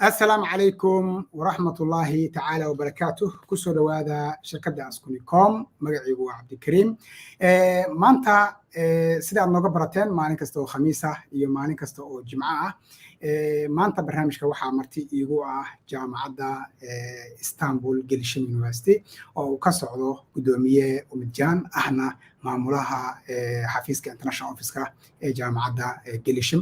السلام عليكم ورحمة الله تعالى وبركاته. كسر هذا شركة أسكونيكوم مجيء عبد الكريم. مانتا سيدا نقبرتين ما نكستو خميسة يوم ما نكستو جمعة. maanta barnaamijka waxaa marti iigu ah jamacadda Istanbul Gelisim University oo ka socdo gudoomiye Umedjon ahna maamulaha xafiiska international office-ka ee jamacadda Gelisim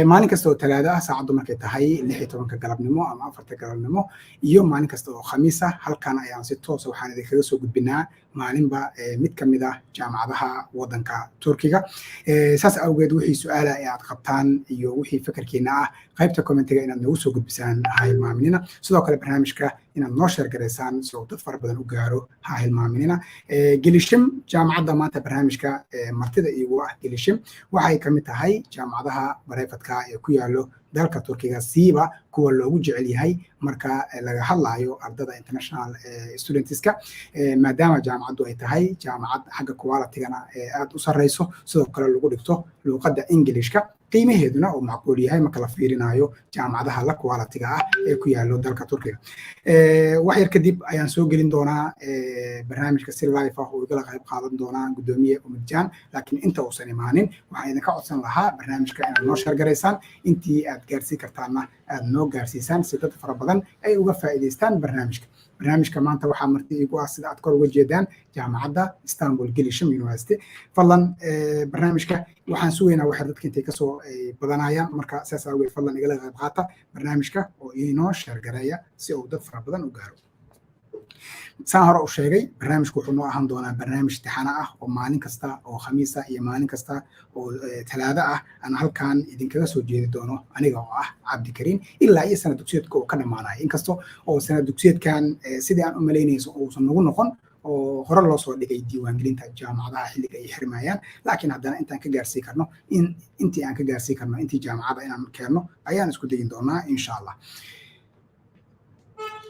maalin kasta oo talaada saacadu markay tahay 16 galabnimo ama 4 galabnimo iyo maalin kasta oo khamiis ah halkan ayaan si toos ah waxaan idinkaga soo gudbinaa maalinba mid ka mid ah jamacadaha wadanka Turkiga saas awgeed wixii su'aalaha ay aad qabtaan iyo wixii fikirkiina ah qaybta commentiga inaad nagu soo gudbisaan ha hilmaaminina sidoo kale barnaamijka inaad noo share gareysaan si uu dad fara badan u gaaro ha hilmaaminina Gelisim jamacadda maanta barnaamijka martida iigu ah Gelisim waxay ka mid tahay jamacadaha bareefadka ee ku yaalo dalka Turkiga siiba kuwa loogu jecel yahay marka laga hadlayo ardada international studentska maadaama jaamacaddu ay tahay jaamacad xagga quality-gana aad u sareyso sidoo kale lagu dhigto luqadda Englishka qiimaheeduna oo macquul yahay marka la fiirinayo jaamacadaha la quality-ga ah ee ku yaalo dalka Turkiga wax yar kadib ayaan soo gelin doonaa barnaamijka si live ah oo igala qayb qaadan doonaa gudoomiye Umedjon laakiin inta uusan imaanin waxaan idinka codsan lahaa barnaamijka inaad noo share gareysaan intii aad gaarsiin kartaana aad noo gaarsiisaan si dad fara badan ay uga faa'iideystaan barnaamijka maanta waxaa marti iigu ah sida aad kor uga jeedaan jamacadda Istanbul Gelisim University Fadlan barnaamijka waxaan sugeynaa waxa dadka intay kasoo badanayaan marka saas awgeed Fadlan igala qayb qaata barnaamijka oo inoo share gareeya si uu dad fara badan u gaaro saan hore u sheegay barnaamijku wuxuu noo ahaan doonaa barnaamij taxana ah oo maalin kasta oo khamiis ah iyo maalin kasta oo talaado ah aan halkan idinkaga soo jeedi doono aniga oo ah Cabdi Kariim ilaa iyo sanad dugsiyeedka oo ka dhamaanayo inkastoo oo sanad dugsiyeedkan sidii aan u maleynayso uusan nagu noqon oo hore loo soo dhigay diiwaangelinta jaamacadaha xilliga ay xirmayaan laakiin haddana intaan ka gaarsiin karno intii aan ka gaarsiin karno intii jaamacada inaan keenno ayaan isku dayin doonaa insha Allah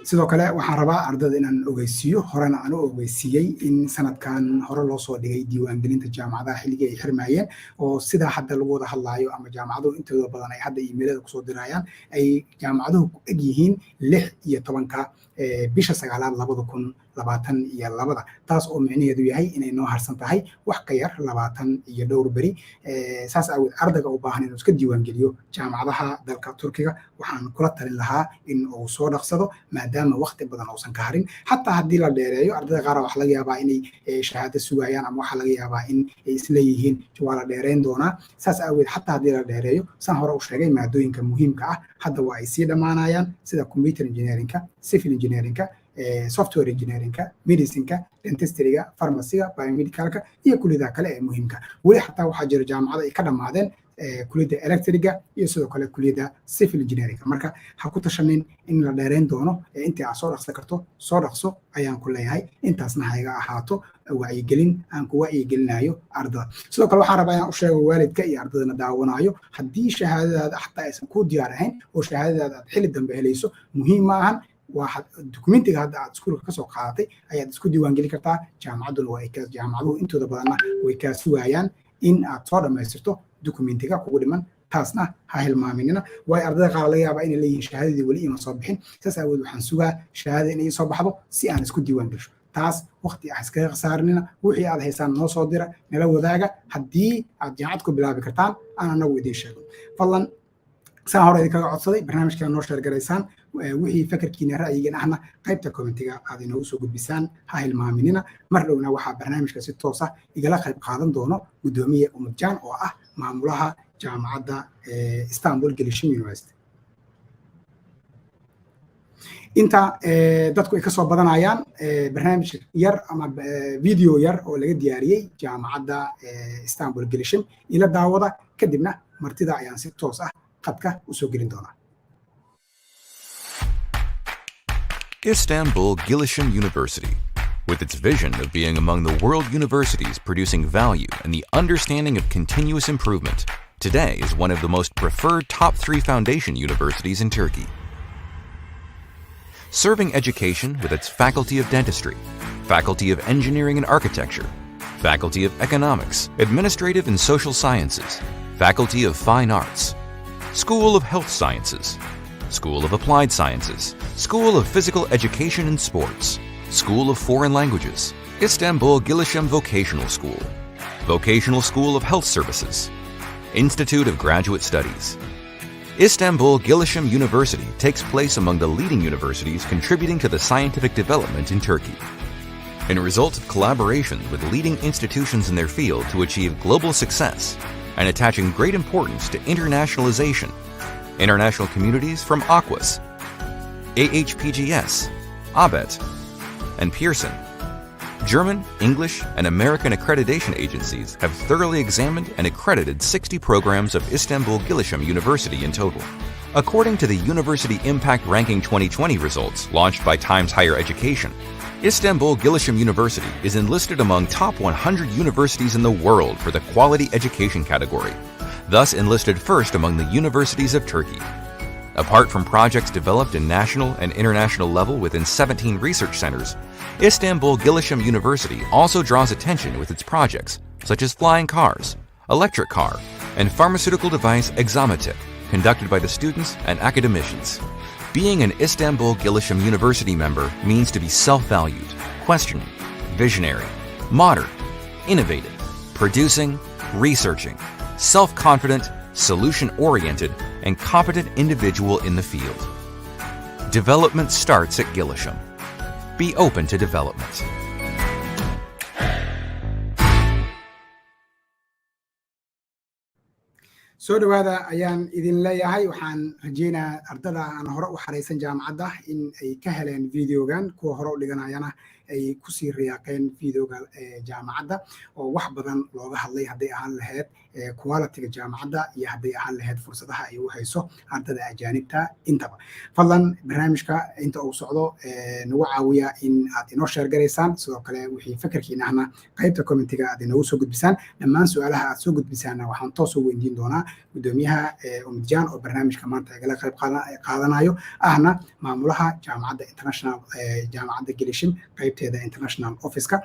sidoo kale waxaan rabaa ardada inaan ogeysiiyo horena aan u ogeysiiyay in sanadkan hore loo soo dhigay diiwaangelinta jaamacadaha xilliga ay xirmayeen oo sida hadda lagu wada hadlaayo ama jaamacaduhu intooda badan ay hadda emailada kusoo dirayaan ay jaamacaduhu ku eg yihiin 16 bisha 9 2022 taas oo micnaheedu yahay inay noo harsan tahay wax ka yar 20 iyo dhowr bari saas awgeed ardayga u baahan inuu iska diiwaangeliyo jaamacadaha dalka Turkiga waxaan kula talin lahaa in uu soo dhaqsado maadaama waqti badan uusan ka harin xataa haddii la dheereeyo ardayda qaar wax laga yaabaa inay shahaado sugayaan ama waxa laga yaabaa in ay isla yihiin waa la dheereyn doonaa saas awgeed xataa haddii la dheereeyo saan hore u sheegay maadooyinka muhiimka ah hadda waa ay sii dhamaanayaan sida computer engineering-ka civil engineering-ka software engineering-ka medicine-ka dentistry-ga pharmacy-ga biomedical-ka iyo kulliyadaha kale ee muhiimka weli xataa waxaa jira jaamacado ay ka dhamaadeen kulliyadda electric-ga iyo sidoo kale kulliyadda civil engineering-ka marka ha ku tashanin in la dheereyn doono intii aad soo dhaqsan karto soo dhaqso ayaan ku leeyahay intaasna ha iga ahaato wacyigelin aan ku wacyigelinayo ardada sidoo kale waxaan rabaa inaan u sheego waalidka iyo ardadana daawanayo haddii shahaadadaada xataa aysan ku diyaar ahayn oo shahaadadaada aad xilli dambe helayso muhiim ma ahan واحد دوكيومنتيga hadda aad iskuulka ka soo qaadatay ayaad isku diiwaangelin kartaa jaamacadduna waa ay ka jaamacaduhu intooda badanna way ka sugayaan in aad soo dhamaystirto dokumentiga kugu dhiman taasna ha hilmaaminina way ardayda qaar laga yaabaa inay leeyihiin shahaadadii weli ima soo bixin saas awgeed waxaan sugaa shahaadada inay soo baxdo si aan isku diiwaangelisho taas waqti ah iskaga khasaarinina wixii aad haysaan noo soo dira nala wadaaga haddii aad jaamacad ku bilaabi kartaan aan anagu idiin sheego Fadlan saan hore idinkaga codsaday barnaamijka noo share gareysaan wixii fikirkiina ra'yigiina ahna qaybta commentiga aad inoogu soo gudbisaan ha hilmaaminina mar dhowna waxaa barnaamijka si toos ah igala qayb qaadan doono gudoomiye Umedjon oo ah maamulaha jaamacadda Istanbul Gelisim University inta dadku ay ka soo badanayaan barnaamij yar ama video yar oo laga diyaariyay jaamacadda Istanbul Gelisim ila daawada kadibna martida ayaan si toos ah qadka u soo gelin doonaa Istanbul Gelisim University. With its vision of being among the world universities producing value and the understanding of continuous improvement, today is one of the most preferred top 3 foundation universities in Turkey. Serving education with its Faculty of Dentistry, Faculty of Engineering and Architecture, Faculty of Economics, Administrative and Social Sciences, Faculty of Fine Arts, School of Health Sciences, School of Applied Sciences, School of Physical Education and Sports, School of Foreign Languages, Istanbul Gelisim Vocational School, Vocational School of Health Services, Institute of Graduate Studies. Istanbul Gelisim University takes place among the leading universities contributing to the scientific development in Turkey. In a result of collaboration with leading institutions in their field to achieve global success and attaching great importance to internationalization, international communities from Aquas, AHPGS, ABET, and Pearson, German, English, and American accreditation agencies have thoroughly examined and accredited 60 programs of Istanbul Gelisim University in total. According to the University Impact Ranking 2020 results launched by Times Higher Education, Istanbul Gelisim University is enlisted among top 100 universities in the world for the quality education category, thus enlisted first among the universities of Turkey. Apart from projects developed in national and international level within 17 research centers, Istanbul Gelisim University also draws attention with its projects such as flying cars, electric car, and pharmaceutical device Examatip, conducted by the students and academicians. Being an Istanbul Gelisim University member means to be self-valued, questioning, visionary, modern, innovative, producing, researching, self-confident, solution-oriented, and competent individual in the field. Development starts at Gelisim. Be open to development. soo dhawaada ayaan idin leeyahay. waxaan rajeynayaa ardada aan hore u xareysan jaamacadda in ay ka heleen videogan, kuwa hore u dhiganayana ay kusii riyaaqeen videoga jaamacadda oo wax badan looga hadlay hadday ahaan lahayd quality-ga jaamacadda iyo hadday ahaan lahayd fursadaha ay u hayso ardada ajaanibta intaba. Fadlan barnaamijka inta uu socdo nagu caawiya in aad inoo share garaysaan, sidoo kale wixii fikirkiina ahna qaybta commentiga aad inoogu soo gudbisaan. dhammaan su'aalaha aad soo gudbisaana waxaan toos u weydiin doonaa gudoomiyaha Umedjon oo barnaamijka maanta igala qayb qaadanayo ahna maamulaha jaamacadda international jaamacadda Gelisim qaybteeda international office-ka.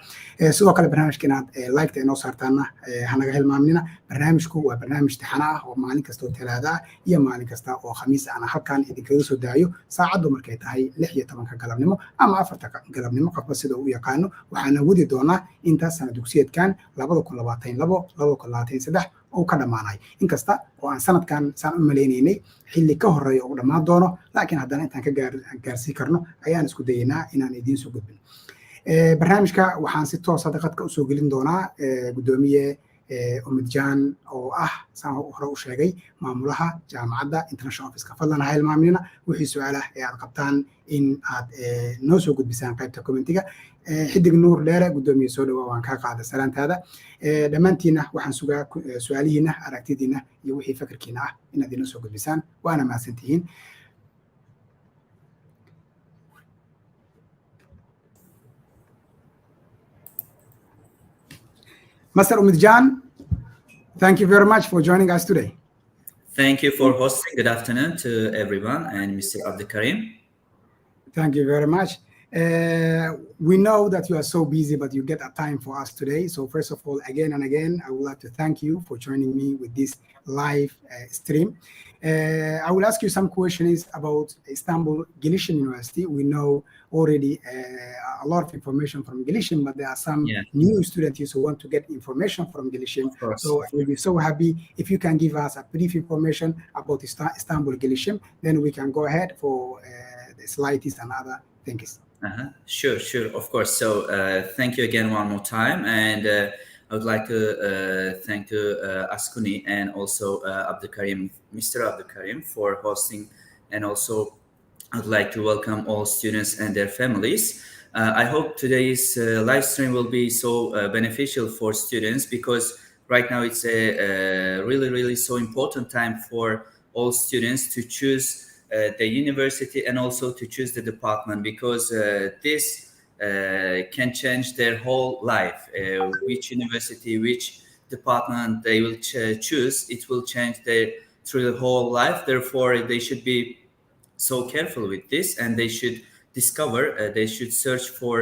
sidoo kale barnaamijka inaad like-ta inoo saartaana hanaga hilmaamnina. barnaamijku waa barnaamij taxana ah oo maalin kasta oo Talaado ah iyo maalin kasta oo Khamiis ah halkan idinkaga soo daayo saacadu markay tahay 6:10 galabnimo ama 4 galabnimo qofba sida uu yaqaano. waxaana wadi doonaa inta sanad dugsiyeedkan 2022-2023 oo ka dhamaanay. inkasta oo aan sanadkan saan u maleynaynay xilli ka horeeyo oo dhamaan doono, laakiin haddana intaan ka gaarsii karno ayaan isku dayaynaa inaan idiin soo gudbin. barnaamijka waxaan si toos ah qadka u soo gelin doonaa gudoomiye Umedjon oo ah saan hore u sheegay maamulaha jaamacadda international office-ka. Fadlan ha hilmaamina wixii su'aalaha ee aad qabtaan in aad noo soo gudbisaan qaybta commentiga. xidig nuur dheere gudoomiye soo dhawaa, waan kaa qaaday salaantaada. dhammaantiina waxaan sugaa su'aalihiina, aragtidiina iyo wixii fikirkiina ah inaad inoo soo gudbisaan. waana mahadsantihiin. Mr. Umedjon, thank you very much for joining us today. Thank you for hosting. Good afternoon to everyone and Mr. Abdulkarim. Thank you very much. We know that you are so busy, but you get a time for us today. So first of all, again and again, I would like to thank you for joining me with this live stream. I will ask you some questions about Istanbul Gelisim University. We know already a lot of information from Gelisim, but there are some new students who want to get information from Gelisim. So I will be so happy if you can give us a brief information about Istanbul Gelisim. Then we can go ahead for the slides and other things. Sure, of course. So thank you again one more time, and I would like to thank Askuni and also Abdulkarim, Mr. Abdulkarim, for hosting, and also I'd like to welcome all students and their families. I hope today's live stream will be so beneficial for students, because right now it's a really so important time for all students to choose the university and also to choose the department, because this can change their whole life. Which university, which department they will choose, it will change their through the whole life. Therefore, they should be so careful with this, and they should discover, they should search for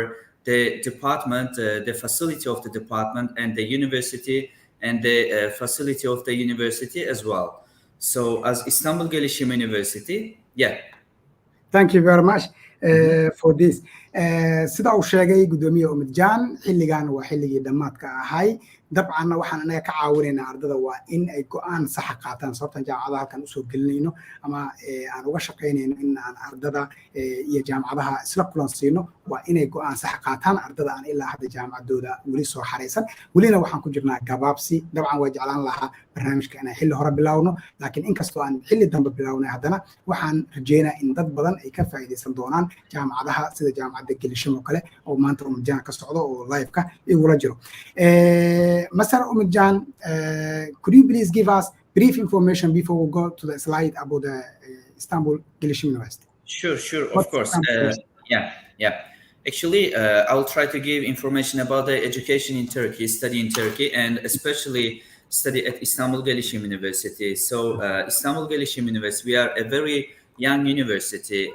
the department, the facility of the department, and the university, and the facility of the university as well. So as Istanbul Gelisim University, yeah. Thank you very much for this. Sida uu sheegay gudoomiye Umedjon, xilligan waa xilligii dhamaadka ahay. dabcan waxaan anaga ka caawinaynaa ardada waa in ay go'aan sax qaataan sababtan jaamacadaha halkan u soo gelinayno ama aan uga shaqaynayno in aan ardada iyo jaamacadaha isla kulansiino waa inay go'aan sax qaataan ardada aan ilaa hadda jaamacadooda weli soo xareysan welina waxaan ku jirnaa gabaabsi dabcan waa jeclaan lahaa barnaamijka inaan xilli hore bilaawno laakiin inkastoo aan xilli dambe bilaawnay haddana waxaan rajeynaa in dad badan ay ka faa'iideysan doonaan jaamacadaha sida jaamacadda Gelisim oo kale oo maanta Umedjon ka socdo oo live-ka igula jiro. Mr. Umedjon, could you please give us brief information before we go to the slide about the Istanbul Gelisim University? Sure, of course. Yeah. Actually, I will try to give information about the education in Turkey, study in Turkey, and especially study at Istanbul Gelisim University. So, Istanbul Gelisim University, we are a very young university.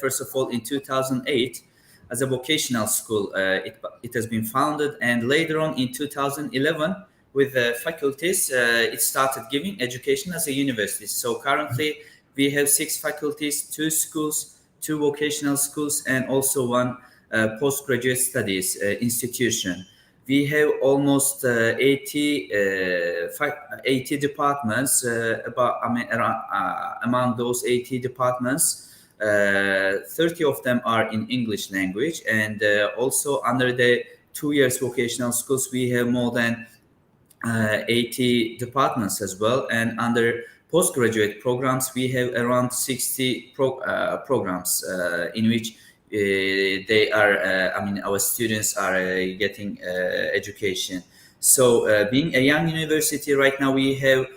First of all, in 2008, as a vocational school, it has been founded, and later on in 2011, with the faculties, it started giving education as a university. So currently, we have 6 faculties, 2 schools, 2 vocational schools, and also 1 postgraduate studies institution. We have almost 80 departments. Among those 80 departments, 30 of them are in English language, and also under the 2 years vocational schools, we have more than 80 departments as well. And under postgraduate programs, we have around 60 programs in which they are, our students are getting education. So being a young university right now, we have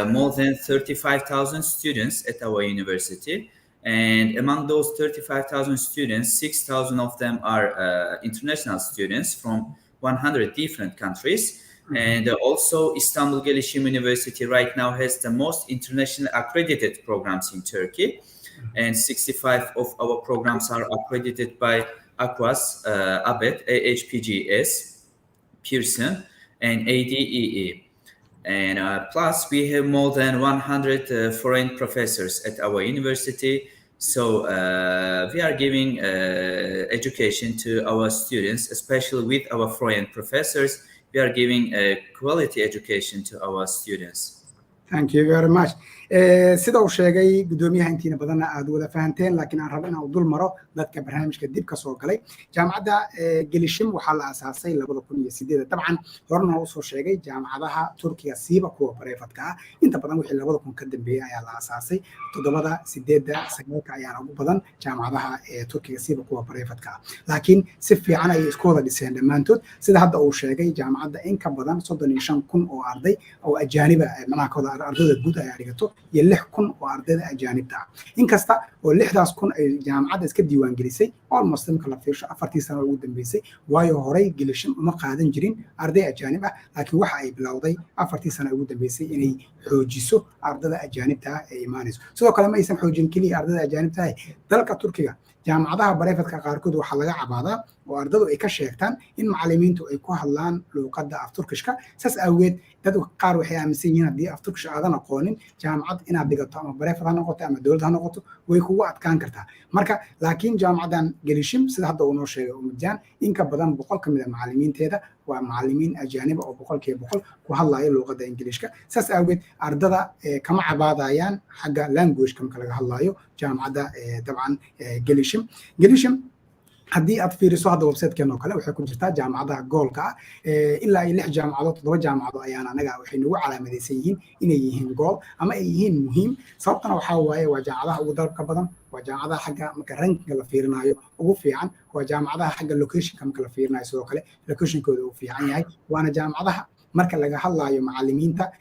more than 35,000 students at our university. And among those 35,000 students, 6,000 of them are international students from 100 different countries. Mm-hmm. And also Istanbul Gelisim University right now has the most internationally accredited programs in Turkey. Mm-hmm. And 65 of our programs are accredited by AQUAS, ABET, AHPGS, Pearson, and ADEE. And plus, we have more than 100 foreign professors at our university. So we are giving education to our students, especially with our foreign professors. We are giving quality education to our students. Thank you very much. sida uu sheegay gudoomiyaha intiina badanna aad wada fahanteen laakiin aan rabo inaan dul maro dadka barnaamijka dib ka soo galay jaamacadda Gelisim waxaa la aasaasay 2008 dabcan horna uu soo sheegay jaamacadaha Turkiga siiba kuwa private ah inta badan wixii 2000 ka dambeeyay ayaa la aasaasay 7 8 9 ayaa ugu badan jaamacadaha Turkiga siiba kuwa private ah laakiin si fiican ay isku wada dhiseen dhamaantood sida hadda uu sheegay jaamacadda in ka badan 35,000 oo arday oo ajaaniba manakooda ardayda guud ay dhigato iyo 6,000 oo ardayda ajaanibta ah inkasta oo 6,000 ay jaamacadda iska diiwaan gelisay almost marka la fiirsho 4 sano ugu dambeysay waayo horay Gelisim uma qaadan jirin arday ajaanib ah laakiin waxa ay bilowday 4 sano ugu dambeysay inay xoojiso ardayda ajaanibta ah ee imaanayso sidoo kale ma aysan xoojin kaliya ardayda ajaanibta ah dalka Turkiga jaamacadaha barefadka qaarkood waxa laga cabaadaa oo ardaydu ay ka sheegtaan in macallimiintu ay ku hadlaan luqadda af Turkishka saas awgeed dad qaar waxay aaminsan yihiin haddii af Turkish aadan aqoonin jaamacad inaad dhigato ama barefad ha noqoto ama dawlad ha noqoto way kugu adkaan kartaa marka laakiin jaamacaddan Gelisim sida hadda uu noo sheegay Umedjon in ka badan 100 ka mid ah macallimiinteeda waa macallimiin ajaanib oo 100% ku hadlaya luqadda Ingiriiska saas awgeed ardada kama cabaadayaan xagga language ka laga hadlayo jaamacadda dabcan Gelisim haddii aad fiiriso hadda website-keena oo kale waxay ku jirtaa jaamacadaha goolka ah ilaa 6 jaamacadood 7 jaamacadood ayaan anaga waxay nagu calaamadeysan yihiin inay yihiin gool ama ay yihiin muhiim sababtana waxa waaye waa jaamacadaha ugu dalabka badan waa jaamacadaha xagga marka ranking la fiirinayo ugu fiican waa jaamacadaha xagga location marka la fiirinayo sidoo kale location-kooda uu fiican yahay waana jaamacadaha marka laga hadlayo macallimiinta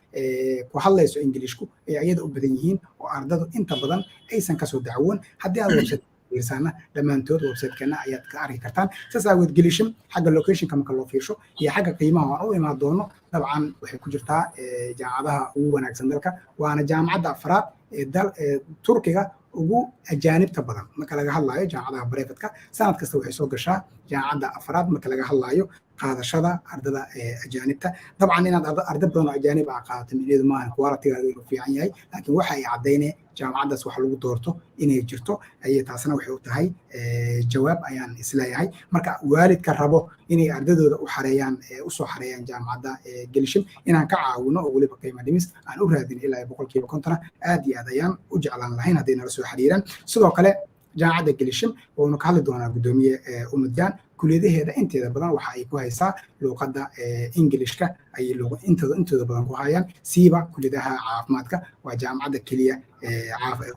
ku hadlayso Englishku ee ayada u badan yihiin oo ardadu inta badan aysan ka soo dacwoon haddii aad website fiirsana dhammaantood website-kana ayaad ka arki kartaan saas awgeed Gelisim xagga location-ka marka loo fiirsho iyo xagga qiimaha oo imaan doono dabcan waxay ku jirtaa jaamacadaha ugu wanaagsan dalka waana jaamacadda afraad ee Turkiga ugu ajaanibta badan marka laga hadlayo jaamacadaha private-ka sanad kasta waxay soo gashaa jaamacadda afraad marka laga hadlayo qaadashada ardada ajaanibta dabcan inaad arday badan oo ajaanib ah qaadato micnaheedu maahan quality-gaaga inuu fiican yahay laakiin waxa ay caddaynayaan jaamacaddaas wax lagu doorto inay jirto ayay taasna waxay u tahay jawaab ayaan isleeyahay marka waalidka rabo inay ardadooda u soo xareeyaan jaamacadda Gelisim inaan ka caawino oo weliba qiimo dhimis aan u raadin ilaa 50% aad iyo aad ayaan u jeclaan lahayn haddii nala soo xiriiraan sidoo kale jaamacadda Gelisim oo ka hadli doonaa gudoomiye Umedjon kuliyadaheeda inteeda badan waxa ay ku haysaa luqadda Englishka ay intooda badan ku hayaan siiba kuliyadaha caafimaadka waa jaamacadda kaliya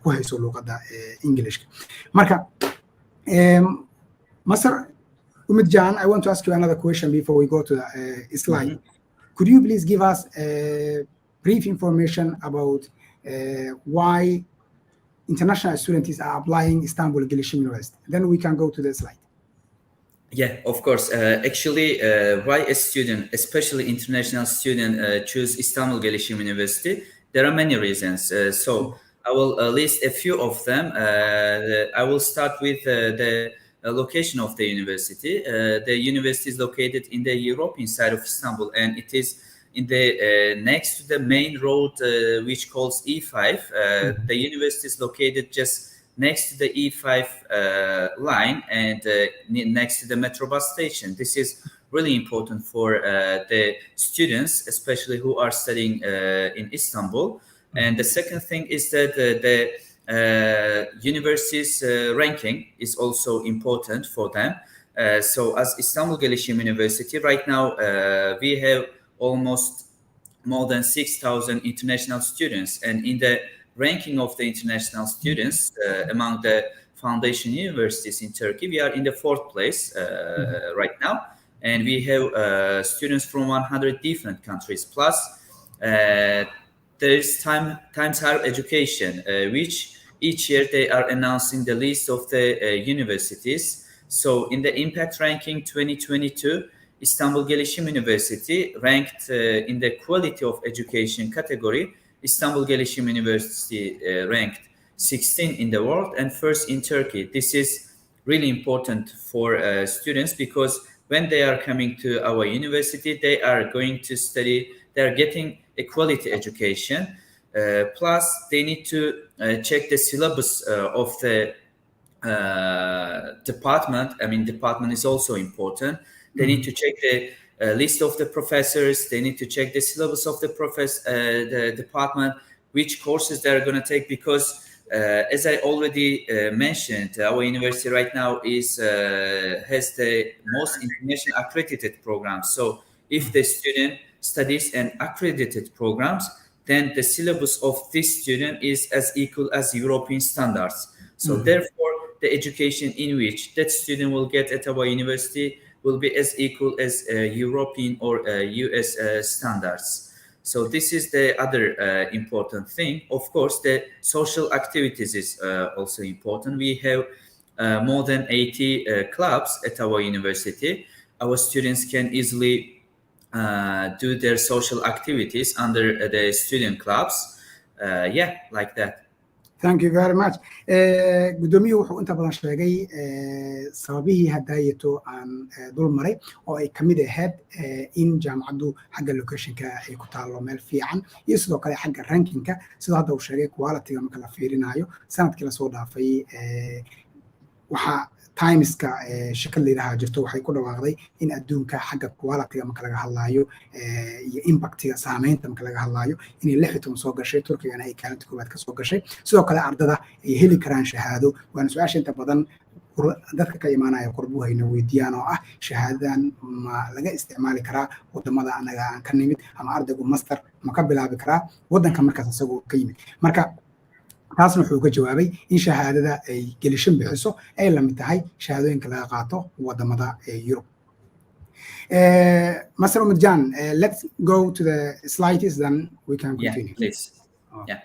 ku hayso luqadda Englishka marka Masar Umedjon, I want to ask you another question before we go to the slide. Could you please give us brief information about why international students are applying Istanbul Gelisim University? Then we can go to the slide. Yeah, of course. Actually, why a student, especially international student, choose Istanbul Gelisim University? There are many reasons. So I will list a few of them. I will start with the location of the university. The university is located in the European side of Istanbul, and it is in the next to the main road, which calls E5. The university is located just next to the E5 line and next to the metro bus station. This is really important for the students, especially who are studying in Istanbul. And the second thing is that the university's ranking is also important for them. So as Istanbul Gelisim University, right now we have almost more than 6,000 international students. And in the ranking of the international students among the foundation universities in Turkey, we are in the 4th place right now. And we have students from 100 different countries. Plus, there is Times Higher Education, which each year they are announcing the list of the universities. So in the impact ranking 2022, Istanbul Gelisim University ranked in the quality of education category. Istanbul Gelisim University ranked 16 in the world and first in Turkey. This is really important for students because when they are coming to our university, they are going to study, they are getting a quality education. Plus, they need to check the syllabus of the department. I mean, department is also important. They need to check the list of the professors. They need to check the syllabus of the department, which courses they're going to take. Because, as I already mentioned, our university right now has the most international accredited programs. So, if the student studies an accredited programs, then the syllabus of this student is as equal as European standards. So, therefore, the education in which that student will get at our university will be as equal as European or US standards. So this is the other important thing. Of course, the social activities is also important. We have more than 80 clubs at our university. Our students can easily do their social activities under the student clubs. Like that. Thank you very much. Gudoomiye wuxuu inta badan sheegay sababihii hadaayato aan dul maray oo ay kamid ahayd in jaamacaddu xagga location-ka ay ku taalo meel fiican iyo sidoo kale xagga ranking-ka sidoo hadda uu sheegay quality-ga marka la fiirinayo sanadkii la soo dhaafay waxa timeska shakal leedahay jirto waxay ku dhawaaqday in adduunka xagga quality-ga marka laga hadlayo iyo impact-ga saameynta marka laga hadlayo in 16 soo gashay Turkigana ay kaalinta koowaad ka soo gashay sidoo kale ardada ay heli karaan shahaado waana su'aasha inta badan dadka ka imaanaya qurbahayna weydiiyaan oo ah shahaadadan ma laga isticmaali karaa wadamada anaga aan ka nimid ama ardaygu master ma ka bilaabi karaa wadanka markaas asagoo ka yimid marka taasna wuxuu ka jawaabay in shahaadada ay Gelisim bixiso ay la mid tahay shahaadooyinka laga qaato wadamada Yurub Master Umedjon, let's go to the slides, then we can continue. Yeah, please. Yeah.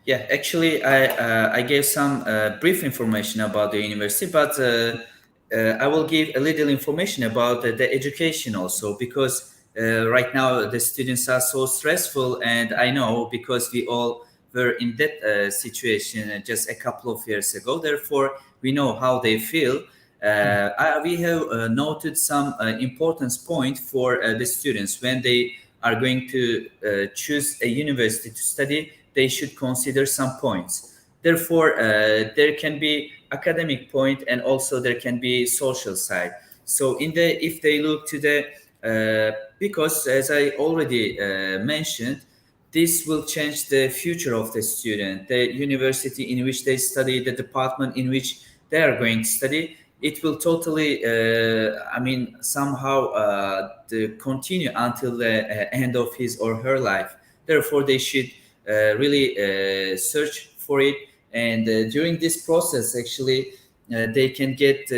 Yeah, actually, I gave some brief information about the university, but I will give a little information about the education also, because right now the students are so stressful, and I know because we all were in that situation just a couple of years ago. Therefore, we know how they feel. We have noted some importance point for the students when they are going to choose a university to study. They should consider some points. Therefore, there can be academic point, and also there can be social side. So if they look to the because as I already mentioned, this will change the future of the student, the university in which they study, the department in which they are going to study. It will totally, somehow continue until the end of his or her life. Therefore, they should really search for it. And during this process, actually, they can get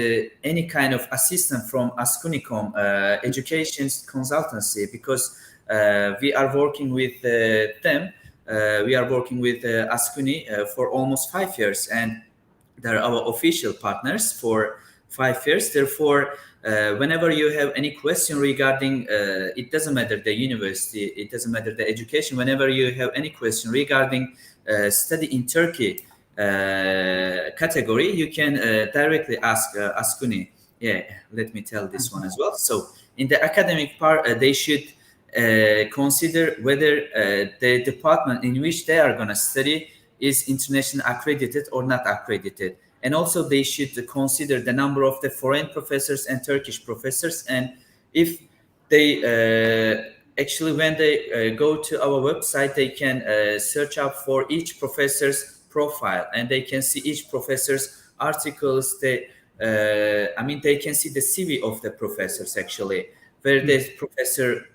any kind of assistance from Askunicom education consultancy, because we are working with them. We are working with Askuni for almost 5 years, and they're our official partners for 5 years. Therefore, whenever you have any question regarding, it doesn't matter the university, it doesn't matter the education, whenever you have any question regarding study in Turkey category, you can directly ask Askuni. Yeah, let me tell this one as well. So in the academic part, they should consider whether the department in which they are going to study is international accredited or not accredited. And also they should consider the number of the foreign professors and Turkish professors. And if they actually, when they go to our website, they can search up for each professor's profile, and they can see each professor's articles. They can see the CV of the professors, actually, where the professor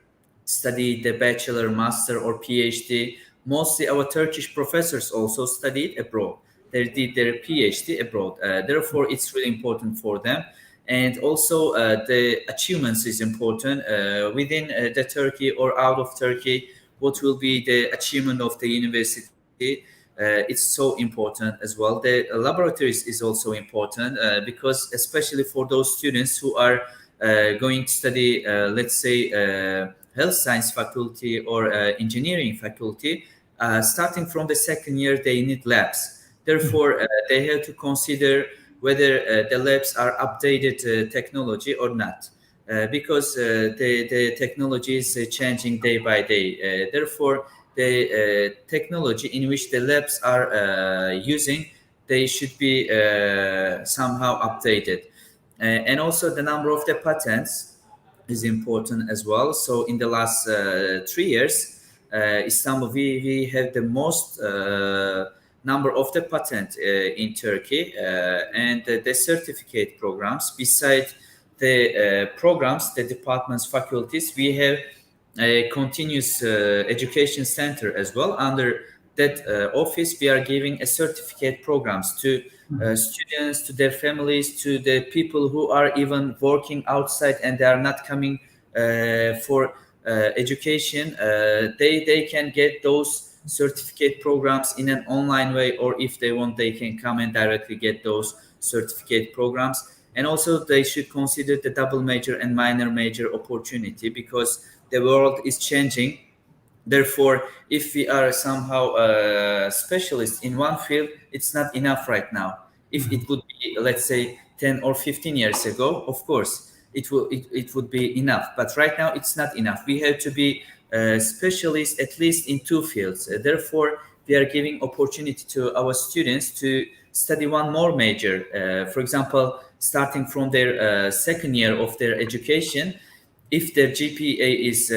studied the bachelor, master, or PhD. Mostly our Turkish professors also studied abroad. They did their PhD abroad. Therefore, it's really important for them. And also the achievements is important within the Turkey or out of Turkey. What will be the achievement of the university? It's so important as well. The laboratories is also important because especially for those students who are going to study, let's say, health science faculty or engineering faculty, starting from the second year, they need labs. Therefore, they have to consider whether the labs are updated technology or not, because the technology is changing day by day. Therefore, the technology in which the labs are using, they should be somehow updated. And also the number of the patents is important as well. So in the last 3 years, Istanbul, we have the most number of the patent in Turkey, and the certificate programs. Besides the programs, the departments, faculties, we have a continuous education center as well. Under that office, we are giving a certificate programs to students, to their families, to the people who are even working outside and they are not coming for education. They can get those certificate programs in an online way, or if they want, they can come and directly get those certificate programs. And also they should consider the double major and minor major opportunity, because the world is changing. Therefore, if we are somehow specialists in one field, it's not enough right now. If it would be, let's say, 10 or 15 years ago, of course, it would be enough. But right now, it's not enough. We have to be specialists at least in 2 fields. Therefore, we are giving opportunity to our students to study one more major. For example, starting from their second year of their education, if their GPA is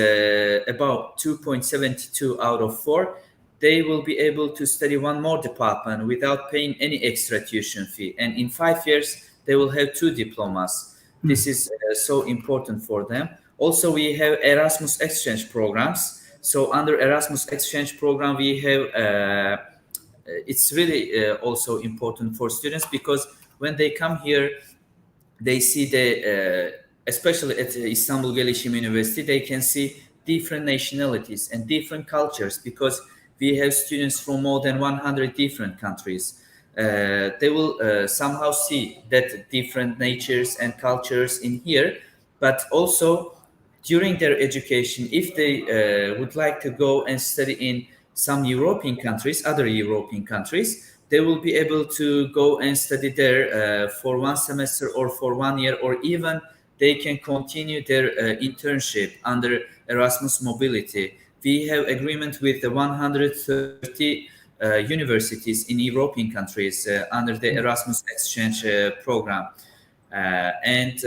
about 2.72 out of 4, they will be able to study one more department without paying any extra tuition fee. And in 5 years, they will have 2 diplomas. This is so important for them. Also, we have Erasmus exchange programs. So under Erasmus exchange program, we have, it's really also important for students, because when they come here, they see especially at Istanbul Gelisim University, they can see different nationalities and different cultures, because we have students from more than 100 different countries. They will somehow see that different natures and cultures in here, but also during their education, if they would like to go and study in some European countries, other European countries, they will be able to go and study there for 1 semester or for 1 year, or even they can continue their internship under Erasmus Mobility. We have agreement with the 130 universities in European countries under the Erasmus exchange program. And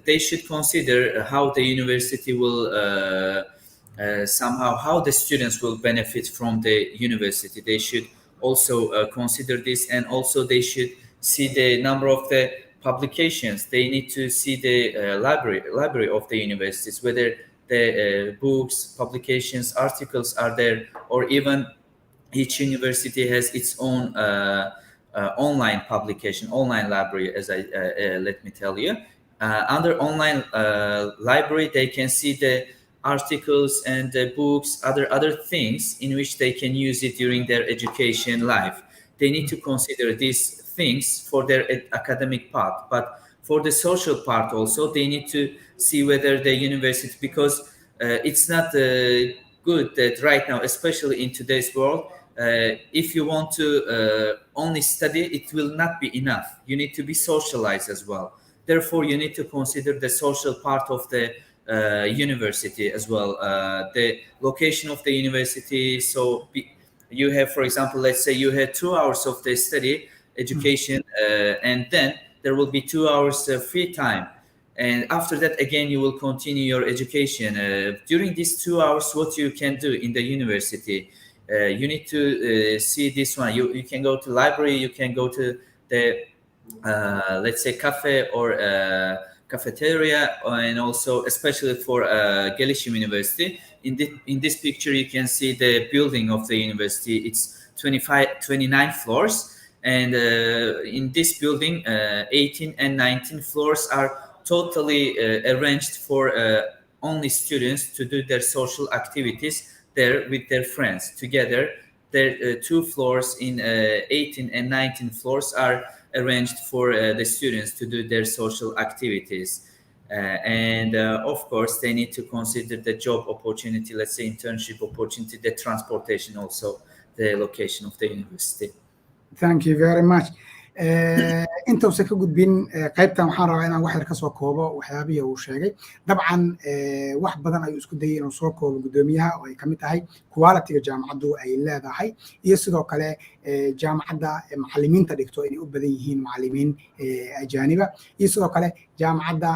they should consider how the university will somehow, how the students will benefit from the university. They should also consider this, and also they should see the number of the publications. They need to see the library of the universities, whether the books, publications, articles are there, or even each university has its own online publication, online library, as I let me tell you. Under online library, they can see the articles and the books, other things in which they can use it during their education life. They need to consider these things for their academic part, but for the social part also, they need to see whether the university, because it's not good that right now, especially in today's world, if you want to only study, it will not be enough. You need to be socialized as well. Therefore, you need to consider the social part of the university as well. The location of the university. So you have, for example, let's say you had 2 hours of the study education, and then there will be 2 hours free time. And after that, again, you will continue your education. During these 2 hours, what you can do in the university, you need to see this one. You can go to library, you can go to the, let's say, cafe or cafeteria, and also especially for Gelisim University. In this picture, you can see the building of the university. It's 29 floors. And in this building, 18 and 19 floors are totally arranged for only students to do their social activities there with their friends together. Their 2 floors in 18 and 19 floors are arranged for the students to do their social activities. And of course, they need to consider the job opportunity, let's say internship opportunity, the transportation, also the location of the university. Thank you very much. انت وسك gudbin qaybtan waxaan rabaa inaan wax yar ka soo koobo waxyaabihi uu sheegay. Dabcan wax badan ayuu isku dayay inuu soo koobo gudoomiyaha oo ay kamid tahay quality-ga jaamacaddu ay leedahay, iyo sidoo kale jaamacadda macallimiinta dhigto inay u badan yihiin macallimiin ajaaniba, iyo sidoo kale jaamacadda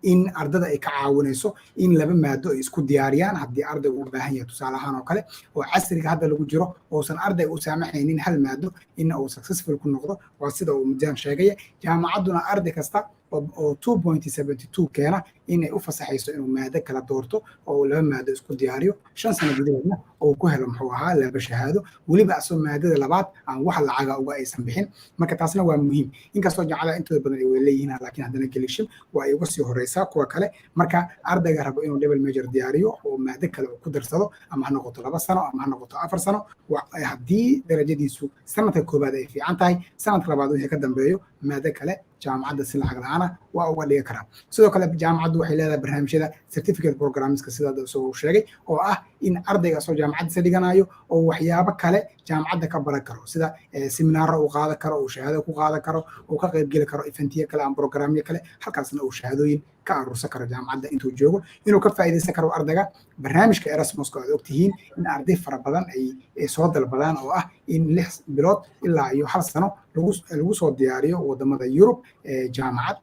in ardada ay ka caawinayso in laba maado ay isku diyaariyaan haddii ardaygu u baahan yahay. Tusaale ahaan oo kale oo casriga hadda lagu jiro oosan arday u saamaxaynin hal maado in uu successful ku noqdo, waa sida uu Umedjon sheegay. Jaamacadduna arday kasta oo 2.72 keena inay u fasaxayso inuu maado kala doorto oo laba maado isku diyaariyo 5 sano gudaheedna oo ku helo muxuu ahaa laba shahaado, weliba asoo maadada labaad aan wax lacaga uga aysan bixin. Marka taasna waa muhiim, inkastoo jaamacadaha intooda badan ay leeyihiin, laakiin haddana Gelisim waa ay uga sii horeysaa kuwa kale. Marka ardayga rabo inuu double major diyaariyo oo maado kale ku darsado, ama ha noqoto 2 sano ama ha noqoto 4 sano, haddii darajadiisu sanadka koobaad ay fiican tahay, sanadka labaad wixii ka dambeeyo maado kale jaamacadda si lacag la'aan waa uga dhigi karaa. Sidoo kale jaamacaddu waxay leedahay barnaamijyada certificate programmeska sida uu sheegay, oo ah in ardayga soo jaamacadda dhiganayo oo waxyaabo kale jaamacadda ka baran karo, sida seminaaro uu qaadan karo, uu shahaado ku qaadan karo, uu ka qayb geli karo eventiyo kale ama programyo kale, halkaasna uu shahaadooyin ka aruursan karo jaamacadda intuu joogo, inuu ka faa'iideysan karo ardayga barnaamijka Erasmus-ka. Aad ogtihiin in arday fara badan ay soo dalbadaan oo ah in 6 bilood ilaa iyo 1 sano lagu soo diyaariyo wadamada Yurub jaamacad,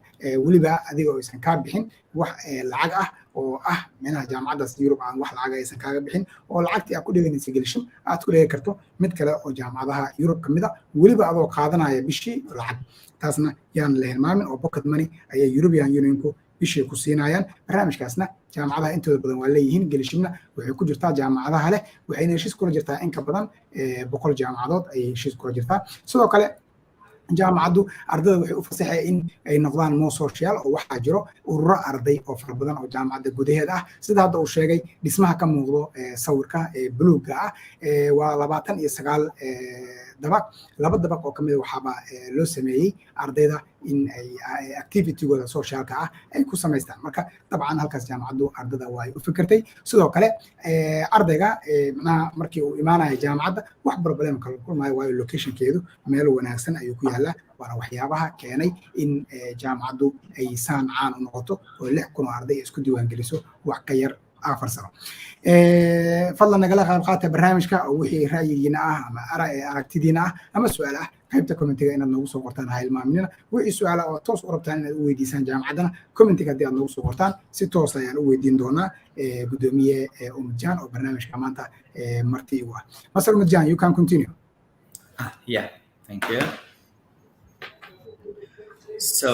weliba adiga oo aysan ka bixin wax lacag ah, oo ah meelaha jaamacaddaas Yurub aan wax lacag aysan kaaga bixin, oo lacagtii aad ku dhiganaysa Gelisim aad ku dhigi karto mid kale oo jaamacadaha Yurub kamid ah, weliba adoo qaadanaya bishii lacag. Taasna yaan la hilmaamin, oo pocket money ayay European Unionku bishii ku siinayaan. Barnaamijkaasna jaamacadaha intooda badan waa leeyihiin. Gelisimna waxay ku jirtaa jaamacadaha leh, waxayna heshiis kula jirtaa in ka badan 100 jaamacadood ayay heshiis kula jirtaa. Sidoo kale jaamacaddu ardayda waxay u fasaxay in ay noqdaan more social oo waxaa jiro ururo arday oo fara badan oo jaamacadda gudaheeda ah sida hadda uu sheegay dhismaha ka muuqdo sawirka buluugga ah waa 29 dabaq laba dabaq oo kamid waxaaba loo sameeyey ardayda in ay activity-gooda socialka ah ay ku samaystaan marka dabcan halkaas jaamacaddu ardayda waa ay u fikirtay sidoo kale ardayga macnaha markii uu imaanayo jaamacadda wax problem kala kulmaayo waayo locationkeedu meel wanaagsan ayuu ku yaalaa waana waxyaabaha keenay in jaamacaddu ay saan caan u noqoto oo 6,000 oo arday isku diiwaangeliso wax ka yar 4 sano fadlan nagala qayb qaata barnaamijka oo wixii ra'yigiina ah ama aragtidiina ah ama su'aal ah qaybta commentiga inaad noogu soo qortaan ha ilmaaminina wixii su'aal oo toos u rabtaan inaad u weydiisaan jaamacaddana commentiga haddii aad noogu soo qortaan si toos ayaan u weydiin doonaa gudoomiye Umedjon oo barnaamijka maanta marti igu ah Mr. Umedjon, you can continue. Yeah, thank you. So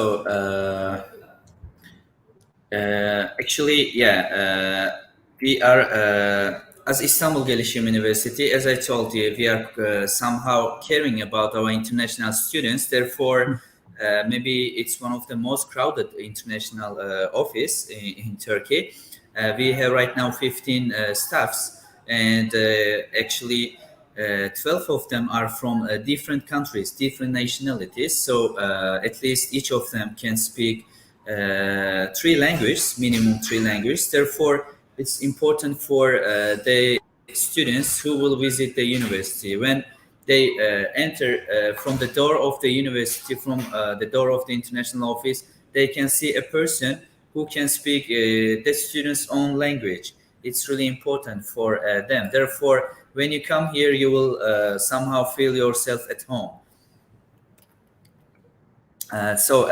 actually, we are as Istanbul Gelisim University, as I told you, we are somehow caring about our international students. Therefore, maybe it's one of the most crowded international office in Turkey. We have right now 15 staffs, and actually 12 of them are from different countries, different nationalities. So at least each of them can speak 3 languages, minimum 3 languages. Therefore, it's important for the students who will visit the university. When they enter from the door of the university, from the door of the international office, they can see a person who can speak the students' own language. It's really important for them. Therefore, when you come here, you will somehow feel yourself at home. So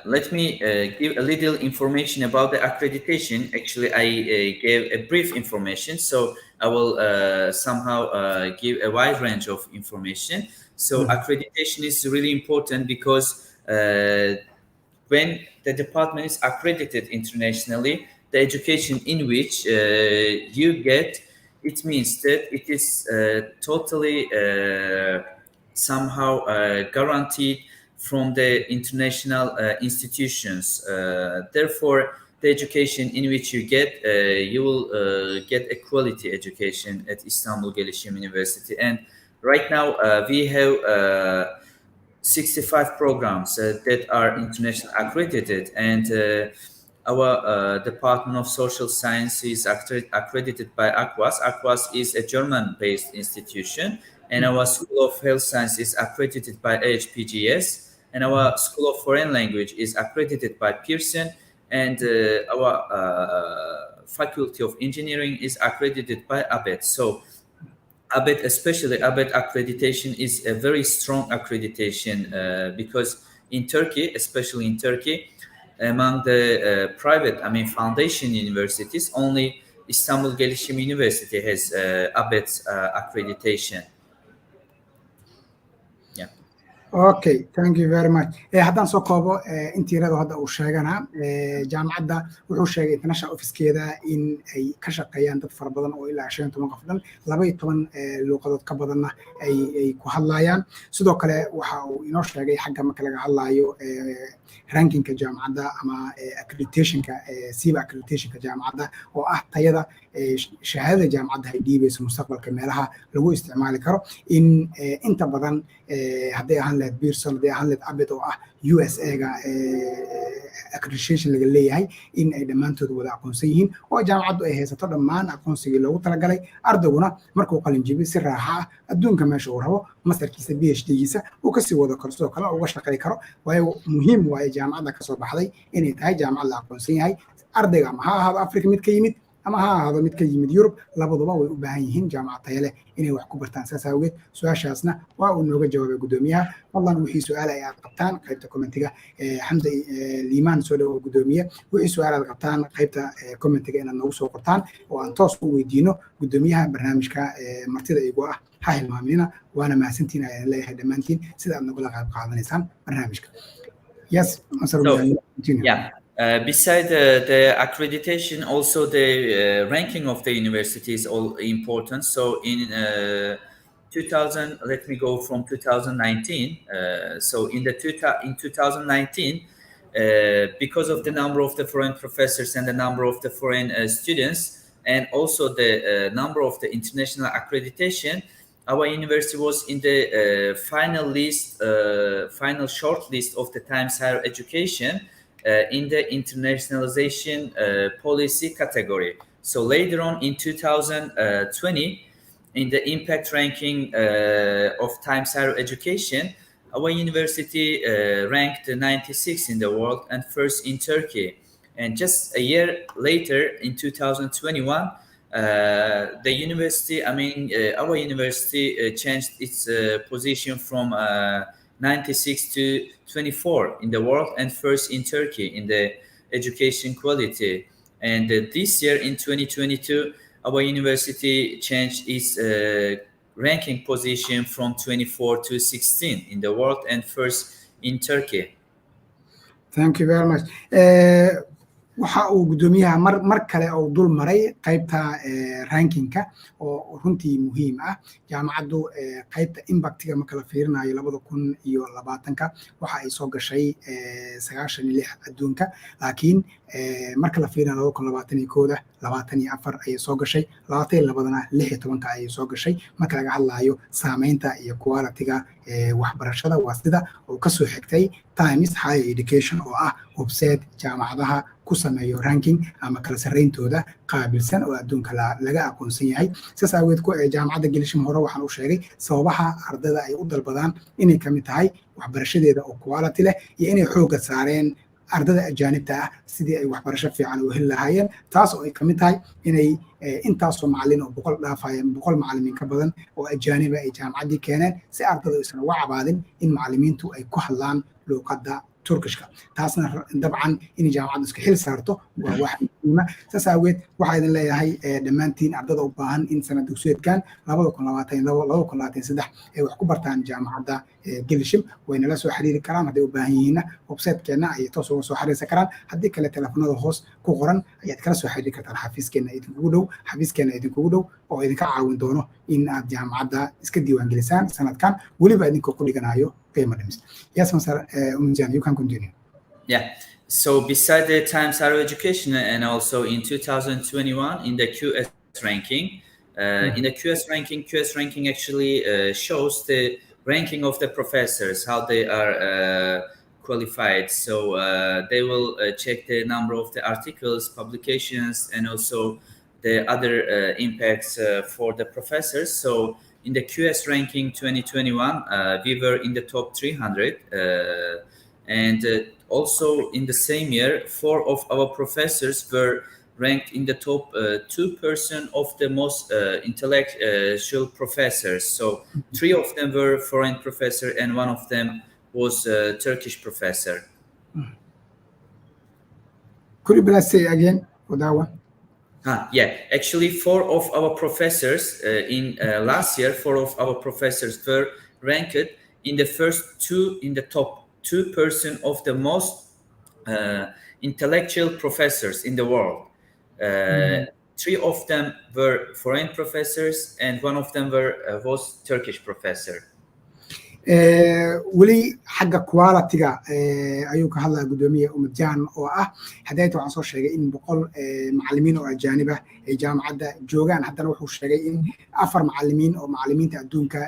let me give a little information about the accreditation. Actually, I gave a brief information, so I will somehow give a wide range of information. So accreditation is really important because when the department is accredited internationally, the education in which you get, it means that it is totally somehow guaranteed from the international institutions. Therefore, the education in which you get, you will get a quality education at Istanbul Gelisim University. And right now, we have 65 programs that are internationally accredited, and our Department of Social Science is accredited by AQUAS. AQUAS is a German-based institution, and our School of Health Science is accredited by HPGS. And our School of Foreign Language is accredited by Pearson, and our Faculty of Engineering is accredited by ABET. So ABET, especially ABET accreditation, is a very strong accreditation because in Turkey, especially in Turkey, among the private, foundation universities, only Istanbul Gelisim University has ABET's accreditation. Okay, thank you very much. haddaan soo koobo intiirada hadda uu sheegana jaamacadda wuxuu sheegay international office-keeda in ay ka shaqeeyaan dad fara badan oo ilaa 15 qof dhan 12 luuqadood ka badanna ay ku hadlayaan sidoo kale waxa uu inoo sheegay xagga marka laga hadlayo rankinka jaamacadda ama accreditationka siiba accreditationka jaamacadda oo ah tayada shahaadada jaamacadda ay dhiibayso mustaqbalka meelaha lagu isticmaali karo in inta badan hadday ahaan lahayd Pearson, hadday ahaan lahayd ABET oo ah USA-ga accreditation laga leeyahay in ay dhammaantood wada aqoonsan yihiin oo jaamacaddu ay haysato dhammaan aqoonsigii loogu talagalay ardayguna markuu qalin jibi si raaxa ah adduunka meesha uu rabo masterkiisa PhD-giisa uu kasii wado karo sidoo kale uga shaqeey karo waayo muhiim waaye jaamacadda kasoo baxday inay tahay jaamacad la aqoonsan yahay ardayga ama ha ahaado Afrika mid ka yimid ama ha ahaado mid ka yimid Yurub labaduba way u baahan yihiin jaamacad tayo leh inay wax ku bartaan saas awgeed su'aashaasna waa uu nooga jawaabay gudoomiyaha fadlan wixii su'aal ay qabtaan qaybta commentiga xamdi liimaan soo dhawo gudoomiye wixii su'aal aad qabtaan qaybta commentiga inaad noogu soo qortaan oo aan toos u weydiino gudoomiyaha barnaamijka martida igu ah ha hilmaaminina waana mahadsantiin ayaan leeyahay dhammaantiin sida aad nagula qayb qaadanaysaan barnaamijka. Yes, Mr. Continue. Yeah. Beside the accreditation, also the ranking of the university is all important. So in 2000, let me go from 2019. So in 2019, because of the number of the foreign professors and the number of the foreign students, and also the number of the international accreditation, our university was in the final short list of the Times Higher Education in the internationalization policy category. So later on in 2020, in the impact ranking of Times Higher Education, our university ranked 96 in the world and first in Turkey. And just a year later, in 2021, the university, our university changed its position from 96 to 24 in the world and first in Turkey in the education quality. And this year in 2022, our university changed its ranking position from 24 to 16 in the world and first in Turkey. Thank you very much. waxa uu gudoomiyaha mar kale oo dul maray qaybta rankingka oo runtii muhiim ah jaamacaddu qaybta impactiga marka la fiirinayo 2020ka waxa ay soo gashay 96 adduunka laakiin marka la fiirinayo 2021 24 ay soo gashay 22na 16 ay soo gashay marka laga hadlayo saameynta iyo quality-ga waxbarashada waa sida oo ka soo xigtay Times Higher Education oo ah website jaamacadaha ku sameeyo ranking ama kala sareyntooda qaabilsan oo adduunka laga aqoonsan yahay sidaas awgeed ku jaamacadda Gelisim hore waxaan u sheegay sababaha ardayda ay u dalbadaan inay kamid tahay waxbarashadeeda oo quality leh iyo inay xoog saareen ardayda ajaanibta ah sidii ay waxbarasho fiican u heli lahaayeen taas oo ay kamid tahay inay intaas oo macallin oo 100 dhaafayeen 100 macallimiin ka badan oo ajaanib ay jaamacaddii keeneen si ardaydu aysan uga cabaadin in macallimiintu ay ku hadlaan luqadda Turkishka taasna dabcan in jaamacaddu iska xil saarto waa wax muhiim ah saas awgeed waxa idin leeyahay dhamaantiin ardayda u baahan in sanad dugsiyeedkan 2022-2023 ay wax ku bartaan jaamacadda Gelisim wayna la soo xiriiri karaan haday u baahan yihiin website-keena ay toos uga soo xiriirsan karaan haddii kale telefoonada hoos ku qoran ayaad kala soo xiriiri kartaan xafiiskeena idinkugu dhow oo idinka caawin doono in aad jaamacadda iska diiwaan gelisaan sanadkan waliba idinkoo ku dhiganayo qiimo dhimis. Yes, Mr. Umedjon, you can continue. Yeah. So beside the Times Higher Education and also in 2021 in the QS ranking, in the QS ranking actually shows the ranking of the professors, how they are qualified. So they will check the number of the articles, publications, and also the other impacts for the professors. So in the QS ranking 2021, we were in the top 300. And also in the same year, 4 of our professors were ranked in the top 2% of the most intellectual professors. So 3 of them were foreign professor and 1 of them was a Turkish professor. Could you please say again for that one? Yeah, actually 4 of our professors in last year, 4 of our professors were ranked in the first 2 in the top 2% of the most intellectual professors in the world. 3 of them were foreign professors and 1 of them was Turkish professor. weli xagga quality-ga ayuu ka hadlaa gudoomiye Umedjon oo ah hadayta waxaan soo sheegay in 100 macallimiin oo ajaanib ah ay jaamacadda joogaan haddana wuxuu sheegay in 4 macallimiin oo macallimiinta adduunka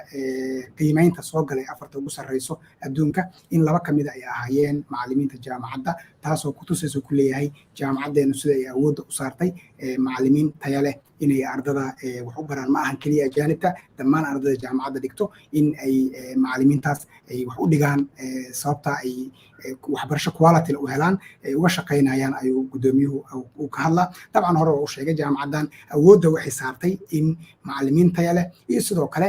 qiimeynta soo galay 4 ugu sareyso adduunka in 2 kamid ay ahaayeen macallimiinta jaamacadda taasoo ku tusayso ku leeyahay jaamacaddeenu sida ay awood u saartay macallimiin tayo leh inay ardada wax u baraan ma ahan kaliya ajaanibta dhammaan ardada jaamacadda dhigto in ay macallimiintaas ay wax u dhigaan sababta ay waxbarasho quality u helaan ay uga shaqeynayaan ayuu gudoomiyuhu uu ka hadlaa dabcan hore uu sheegay jaamacaddan awoodda waxay saartay in macallimiin tayo leh iyo sidoo kale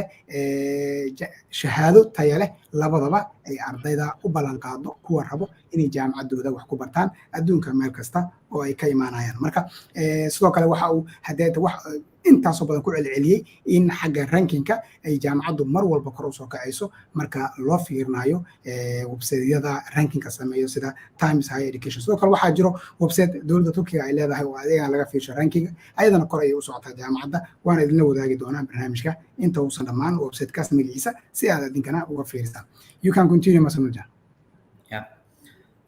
shahaado tayo leh labadaba ay ardayda u ballan qaado kuwa rabo inay jaamacaddooda wax ku bartaan adduunka meel kasta oo ay ka imaanayaan marka sidoo kale waxa uu hadayta wax intaasoo badan ku celceliyey in xagga rankinka ay jaamacaddu mar walba kor u soo kacayso marka loo fiirinayo website-yada rankinka sameeyo sida Times Higher Education. sidoo kale waxaa jiro website dowladda Turkiga ay leedahay oo adeegan laga fiirsho rankinga ayadana kor ayay u socotaa jaamacadda waana idinla wadaagi doonaa barnaamijka inta uusan dhammaan website-kaas magaciisa si aad idinkana uga fiirsaan. You can continue, Mahadsanid.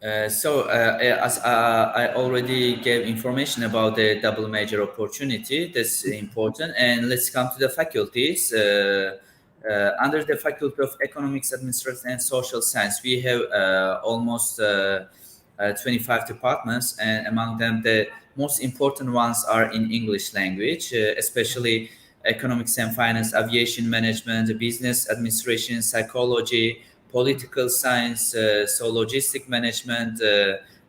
As I already gave information about the double major opportunity, that's important. And let's come to the faculties. Under the Faculty of Economics, Administration, and Social Science, we have almost 25 departments, and among them, the most important ones are in English language, especially economics and finance, aviation management, business administration, psychology, political science, so logistic management,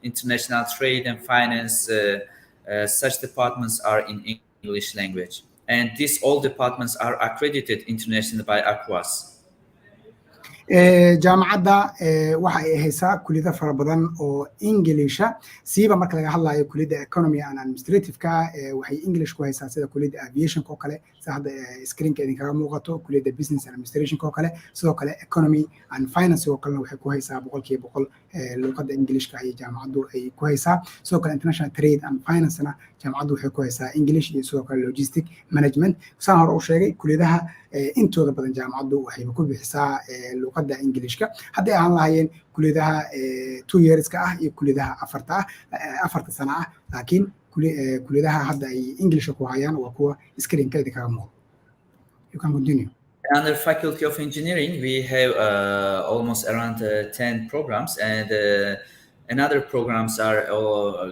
international trade and finance. Such departments are in English language. And these all departments are accredited internationally by ACWAS. jaamacadda waxa ay haysaa kulliyada fara badan oo Inglisha siiba marka laga hadlayo kulliyada economy and administrative ka waxay English ku haysaa sida kulliyada aviation oo kale sida screenka idinkaga muuqato kulliyada business and administration oo kale sidoo kale economy and finance oo kale waxay ku haysaa 100% luqadda Englishka ay jaamacaddu ay ku haysaa sidoo kale international trade and finance na jaamacaddu waxay ku haysaa English iyo sidoo kale logistic management saan hore u sheegay kulliyadaha intooda badan jaamacaddu waxay ku bixisaa luqadda Englishka haddii aan lahayn kulliyadaha 2 yearska ah iyo kulliyadaha afarta sano ah laakiin kulliyadaha hadda ay English ku hayaan waa kuwa screenka idinkaga muuqdo. You can continue. Under Faculty of Engineering, we have almost around 10 programs, and another programs are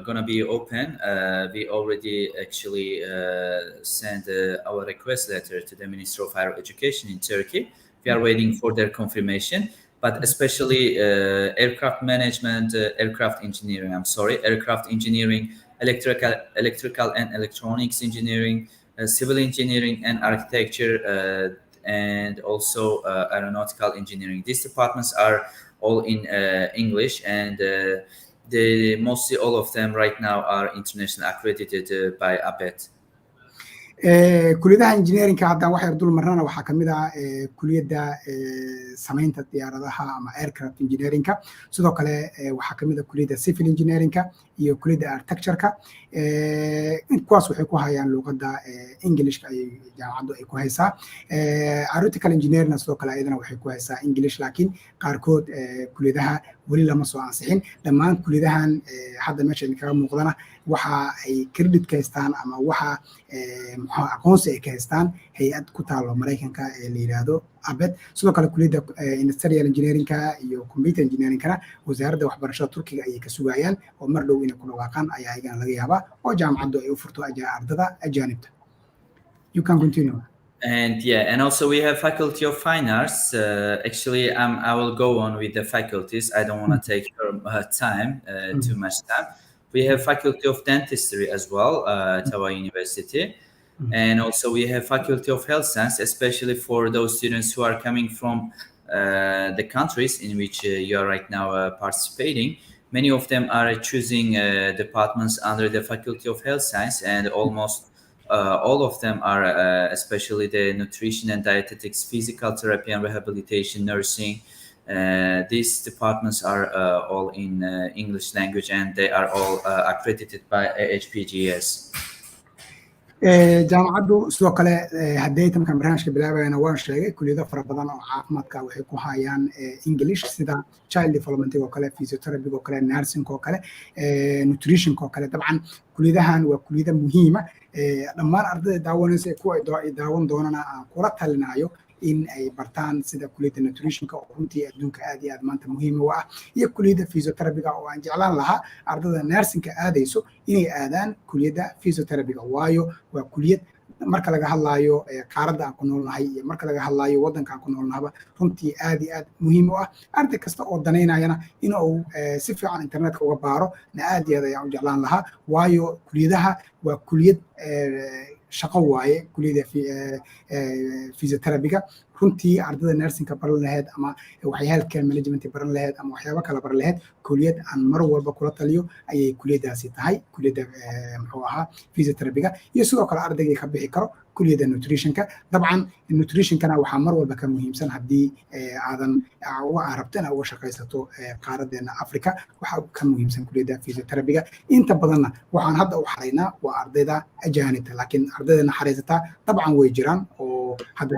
going to be open. We already actually sent our request letter to the Ministry of Higher Education in Turkey. We are waiting for their confirmation, but especially aircraft management, aircraft engineering, electrical and electronics engineering, civil engineering and architecture, and also aeronautical engineering. These departments are all in English, and mostly all of them right now are internationally accredited by ABET. kulliyadaha engineeringka hadda waxa dul marnana waxa kamid ah kulliyada samaynta diyaaradaha ama aircraft engineeringka sidoo kale waxa kamid ah kulliyada civil engineeringka iyo kulliyada architectureka kuwaas waxay ku hayaan luqadda Englishka ay jaamacaddu ay ku haysaa aeronautical engineering sidoo kale ayadana waxay ku haysaa English laakiin qaarkood kulliyadaha wali lama soo ansixin dhammaan kulliyadahan hadda meesha idinkaga muuqdana waxa ay credit ka haystaan ama waxa aqoonsi ay ka haystaan hay'ad ku taalo Mareykanka ee la yiraahdo ABET sidoo kale kulliyada industrial engineeringka iyo computer engineeringkana wasaaradda waxbarashada Turkiga ayay ka sugayaan oo mar dhow inay ku dhawaaqaan ayaa ayagana laga yaabaa oo jaamacaddu ay u furto ardada ajaanibta. You can continue. And also we have Faculty of Fine Arts. Actually, I will go on with the faculties. I don't want to take time, too much time. We have Faculty of Dentistry as well at our university. And also we have Faculty of Health Science, especially for those students who are coming from the countries in which you are right now participating. Many of them are choosing departments under the Faculty of Health Science, and almost all of them are, especially the nutrition and dietetics, physical therapy and rehabilitation, nursing. These departments are all in English language, and they are all accredited by AHPGS. jaamacaddu sidoo kale haddii tamkan barnaamijka bilaabayna waan sheegay kulliyada fara badan oo caafimaadka waxay ku hayaan English sida child development oo kale physiotherapy oo kale nursing oo kale nutrition oo kale dabcan kulliyadahan waa kulliyada muhiim ah dhammaan ardayda daawanaysa kuwa ay daawan doonana aan kula talinayo in ay bartaan sida kulliyada nutritionka oo runtii adduunka aad iyo aad maanta muhiim u ah iyo kulliyada physiotherapyga oo aan jeclaan lahaa ardayda nursingka aadayso inay aadaan kulliyada physiotherapyga waayo waa kulliyad marka laga hadlayo qaaradda aan ku noolnahay iyo marka laga hadlayo waddanka aan ku noolnahaba runtii aad iyo aad muhiim u ah arday kasta oo danaynayana inuu si fiican internetka uga baaro na aad iyo aad ayaan u jeclaan lahaa waayo kulliyadaha waa kulliyad shaqo waaye kulliyada physiotherapyga runtii ardada nursingka baran lahayd ama waxay healthcare management baran lahayd ama waxyaabo kale baran lahayd kuliyad aan mar walba kula taliyo ayay kuliyadaasi tahay kuliyadda muxuu ahaa physiotherapy-ga iyo sidoo kale ardayga ka bixi karo kuliyadda nutritionka dabcan nutritionkana waxaa mar walba ka muhiimsan haddii aadan rabto inaad uga shaqaysato qaaradeena Afrika waxaa ka muhiimsan kuliyadda physiotherapy-ga inta badanna waxaan hadda u xaraynaa waa ardayda ajaanibta laakiin ardayda xareysataa dabcan way jiraan oo hadda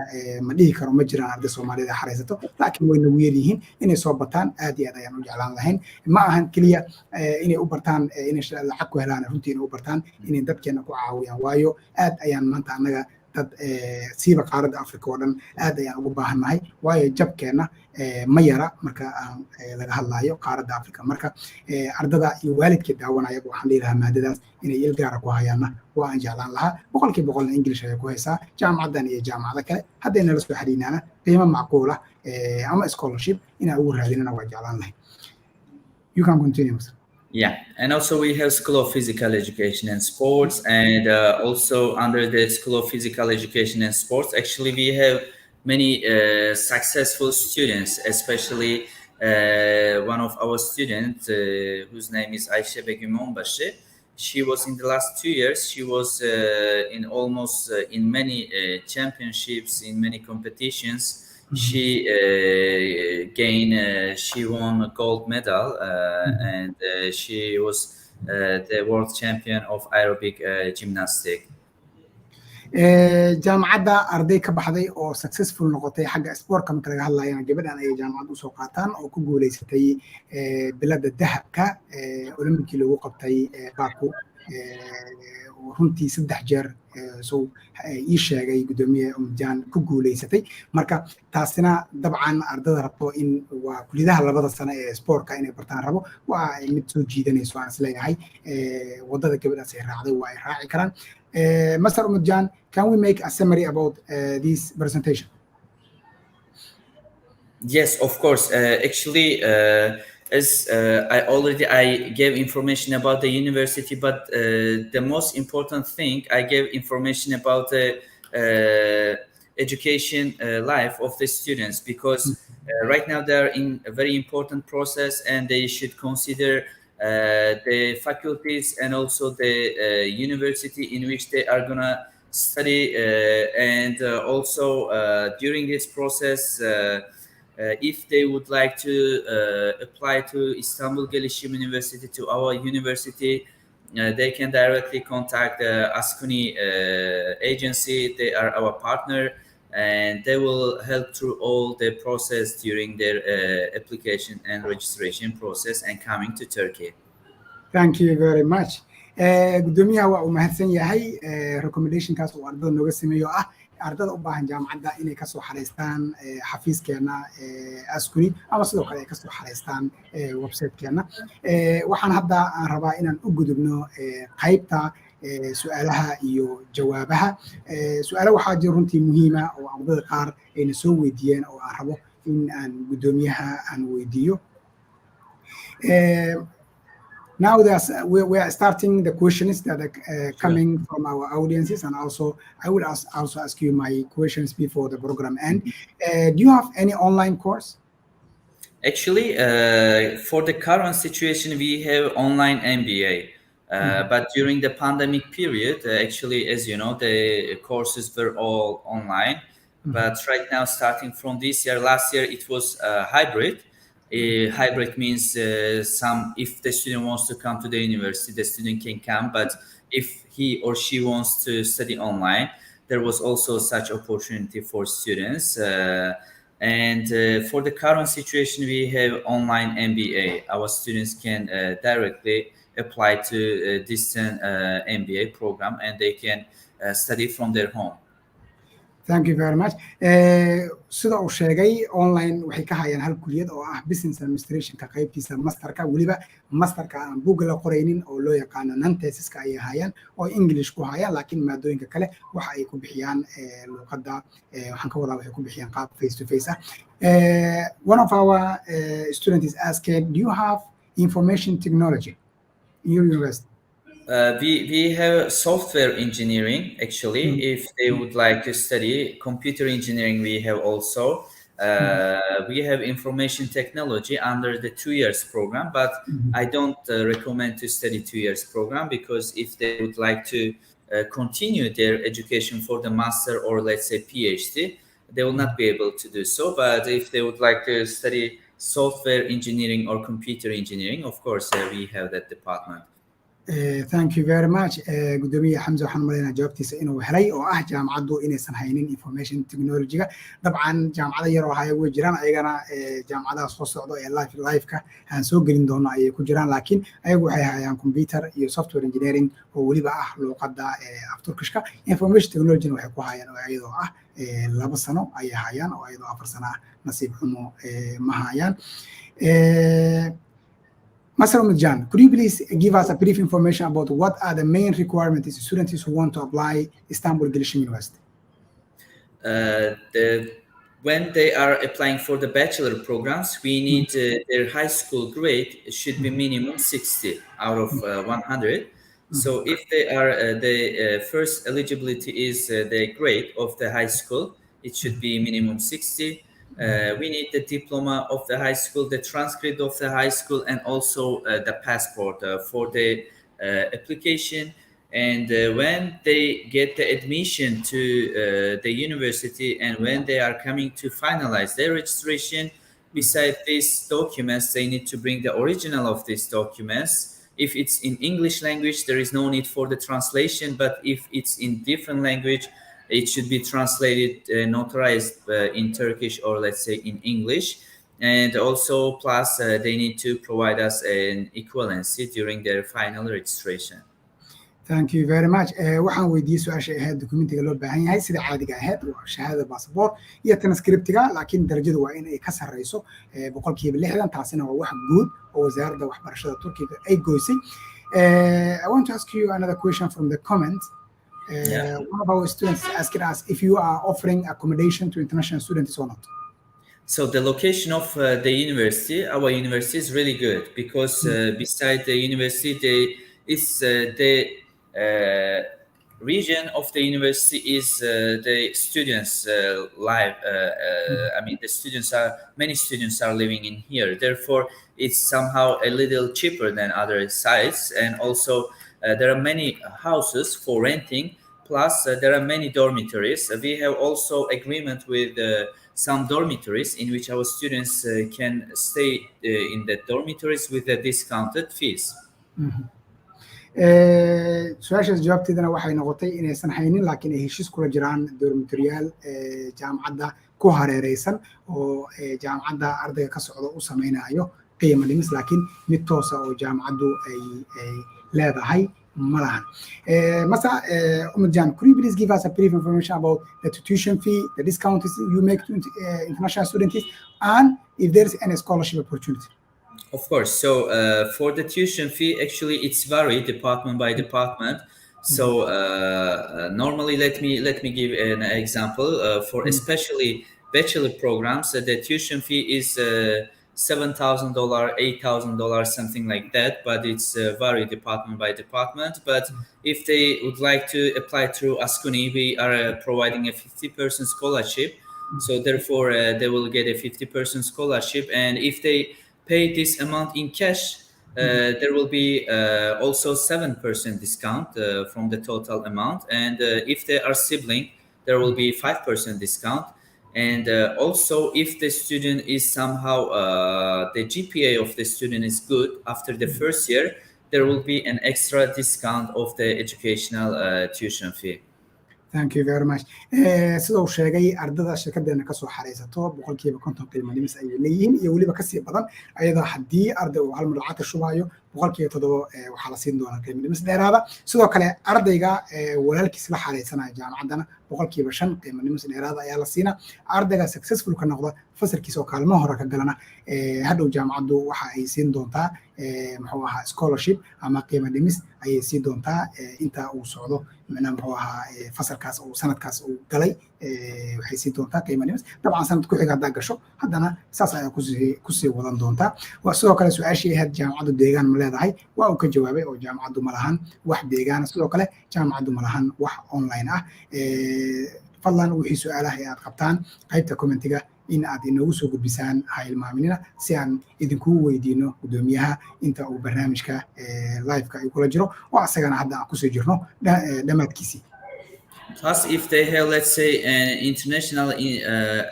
ma dhihi karo ma jiraan arday Soomaaliyeed xareysato laakiin way nagu yar yihiin inay soo bataan aad iyo aad ayaan u jeclaan lahayn ma ahan kaliya inay u bartaan inay lacag ku helaan runtii inay u bartaan inay dadkeena ku caawiyaan waayo aad ayaan maanta anaga dad siiba qaaradda Afrika oo dhan aad ayaan ugu baahannahay waayo jabkeena ma yara marka laga hadlayo qaaradda Afrika marka ardada iyo waalidka daawanaya waxaan leeyahay maadadaas inay il gaar ah ku hayaana waa aan jeclaan lahaa boqolkiiba boqol English ay ku haysaa jaamacaddan iyo jaamacada kale haddayna la soo xiriirnaana qiimo macquul ah ama scholarship inaan ugu raadinana waa jeclaan lahayn. You can continue. Yeah, and also we have School of Physical Education and Sports, and also under the School of Physical Education and Sports, actually we have many successful students, especially one of our students whose name is Ayşe Begüm Onbaşı. She was in the last 2 years, she was in almost in many championships, in many competitions. She she won a gold medal and she was the world champion of aerobic gymnastics. jaamacadda arday ka baxday oo successful noqotay xagga sportka marka laga hadlayana gabadhan ay jaamacad u soo qaataan oo ku guuleysatay bilada dahabka Olympic lagu qabtay Baku runtii 3 jeer soo ii sheegay gudoomiye Umedjon ku guuleysatay marka taasina dabcan ardada rabto in waa kulidaha labada sano ee sportka inay bartaan rabo waa mid soo jiidanayso aan isleeyahay wadada gabadhaas ay raacday waa ay raaci karaan. Mr. Umedjon, can we make a summary about this presentation? Yes, of course. Actually, as I gave information about the university, but the most important thing I gave information about the education life of the students because right now they are in a very important process and they should consider the faculties and also the university in which they are gonna study and also during this process if they would like to apply to Istanbul Gelisim University to our university they can directly contact the Askuni agency. They are our partner and they will help through all the process during their application and registration process and coming to Turkey. Thank you very much. Gudoomiyaha waa uu mahadsan yahay recommendationkaas oo ardada nooga sameeyo ardada u baahan jaamacadda inay ka soo xareystaan xafiiskeena Askuni ama sidoo kale ay ka soo xareystaan website-keena waxaan hadda aan rabaa inaan u gudubno qaybta su'aalaha iyo jawaabaha su'aalo waxaa jira runtii muhiim ah oo ardada qaar ayna soo weydiiyeen oo aan rabo in aan gudoomiyaha aan weydiiyo. Now we are starting the questions that are coming from our audiences, and also I will also ask you my questions before the program end. Do you have any online course? Actually, for the current situation, we have online MBA. But during the pandemic period, actually, as you know, the courses were all online. But right now, starting from this year, last year, it was hybrid. Hybrid means if the student wants to come to the university, the student can come. But if he or she wants to study online, there was also such opportunity for students. And for the current situation, we have online MBA. Our students can directly apply to a distant MBA program and they can study from their home. Thank you very much. Sida uu sheegay online waxay ka hayaan hal kuliyad oo ah business administration ka qaybtiisa masterka waliba masterka aan buug la qoraynin oo loo yaqaan non-thesis-ka ay hayaan oo English ku hayaan laakiin maadooyinka kale waxa ay ku bixiyaan luqadda waxaan ka wadaa waxay ku bixiyaan qaab face to face one of our students is asked, do you have information technology in your university? We have software engineering actually. If they would like to study computer engineering, we have also. We have information technology under the 2 years program, but I don't recommend to study 2 years program, because if they would like to continue their education for the master or let's say PhD, they will not be able to do so. But if they would like to study software engineering or computer engineering, of course we have that department. Thank you very much. Gudoomiye Xamza waxaan maleynaa jawaabtiisa inuu helay oo ah jaamacaddu inaysan haynin information technology-ga. Dabcan jaamacado yar oo haya way jiraan ayagana jaamacadaha soo socdo ee live-ka aan soo gelin doono ayay ku jiraan, laakiin ayagu waxay hayaan computer iyo software engineering oo weliba ah luqadda af Turkishka. Information technology waxay ku hayaan oo iyadoo ah 2 sano ayay hayaan oo iyadoo 4 sano ah nasiib xumo ma hayaan. Master Umedjon, could you please give us a brief information about what are the main requirements of students who want to apply Istanbul Gelisim University? When they are applying for the bachelor programs, we need their high school grade should be minimum 60 out of 100. So if they are the first eligibility is the grade of the high school, it should be minimum 60. We need the diploma of the high school, the transcript of the high school, and also the passport for the application. And when they get the admission to the university and when they are coming to finalize their registration, besides these documents, they need to bring the original of these documents. If it's in English language, there is no need for the translation, but if it's in different language, it should be translated, notarized in Turkish or let's say in English. And also plus they need to provide us an equivalency during their final registration. Thank you very much. waxaan weydiiyey su'aasha ahayd documentiga loo baahan yahay sida caadiga ahayd waa shahaadada passport iyo transcriptiga, laakiin darajadu waa in ay ka sarreyso 60%. taasina waa wax guud oo wasaaradda waxbarashada Turkiga ay goysay. I want to ask you another question from the comment. One of our students asking us if you are offering accommodation to international students or not. So the location of the university, our university is really good, because beside the university, the region of the university is the students' life. I mean, many students are living in here. Therefore, it's somehow a little cheaper than other sites, and also there are many houses for renting, plus there are many dormitories. We have also agreement with some dormitories in which our students can stay in the dormitories with the discounted fees. su-aashaas jawaabteedana waxay noqotay inaysan haynin, laakiin ay heshiis kula jiraan dormitoriyaal jaamacadda ku hareereysan oo jaamacadda ardayga ka socdo u sameynayo qiimo dhimis, laakiin mid toosa oo jaamacaddu ay leedahay ma lahan. Masa Umedjon, could you please give us a brief information about the tuition fee, the discounts you make to international students, and if there is any scholarship opportunity? Of course. So for the tuition fee, actually it's varied department by department. So normally, let me give an example. For especially bachelor programs, the tuition fee is $7,000, $8,000, something like that. But it's varied department by department. But if they would like to apply through Ascuni, we are providing a 50% scholarship. So therefore, they will get a 50% scholarship. And if they pay this amount in cash, there will be also 7% discount from the total amount. And if they are sibling, there will be 5% discount. And also, if the student is somehow, the GPA of the student is good after the first year, there will be an extra discount of the educational tuition fee. Thank you very much. Sida uu sheegay, ardada shirkadeena ka soo xareysato 50% qiimo dhimis ay leeyihiin iyo waliba ka sii badan, ayada haddii arday uu hal mar lacag ka shubayo 7% waxaa la siin doonaa qiimo dhimis dheeraada. Sidoo kale ardayga walaalkiis la xareysanaya jaamacaddana 5% qiimo dhimis dheeraada ayaa la siinaa. Ardayga successful ka noqda fasalkiisa oo kaalmo hore ka galana hadhow jaamacaddu waxa ay siin doontaa muxuu ahaa scholarship ama qiimo dhimis ayay siin doontaa inta uu socdo muxuu ahaa fasalkaas oo sanadkaas uu galay waxay siin doontaa qiimo dhimis. Dabcan sanad ku xiga haddaa gasho haddana saas ayaa ku sii wadan doontaa. Waa sidoo kale su-aashii ahayd jaamacaddu deegaan ma leedahay waa uu ka jawaabay oo jaamacaddu ma lahan wax deegaana sidoo kale jaamacaddu ma lahan wax online ah fadlan wixii su'aalaha aad qabtaan qaybta commentiga in aad inoogu soo gudbisaan ha ilmaaminina si aan idinku weydiino gudoomiyaha inta uu barnaamijka live-ka ay kula jiro oo asagana hadda aan kusoo jirno dhammaadkiisii. Plus, if they have, let's say, international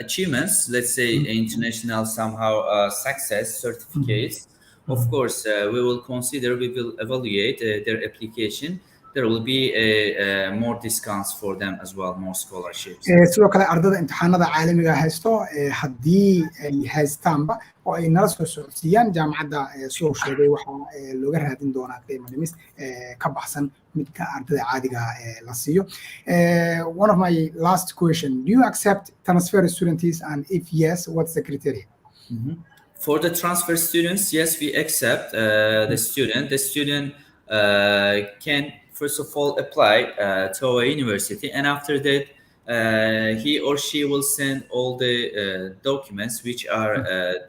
achievements, let's say international somehow success certificates, of course, we will consider, we will evaluate their application. There will be more discounts for them as well, more scholarships. sidoo kale ardada imtixaanada caalamiga haysto haddii ay haystaanba oo ay nala soo socodsiiyaan jaamacadda soo sheegay waxaa looga raadin doonaa qiimo dhimis ka baxsan midka ardada caadiga la siiyo. One of my last question, do you accept transfer students, and if yes, what's the criteria? For the transfer students, yes, we accept the student. The student can first of all apply to our university, and after that he or she will send all the documents which are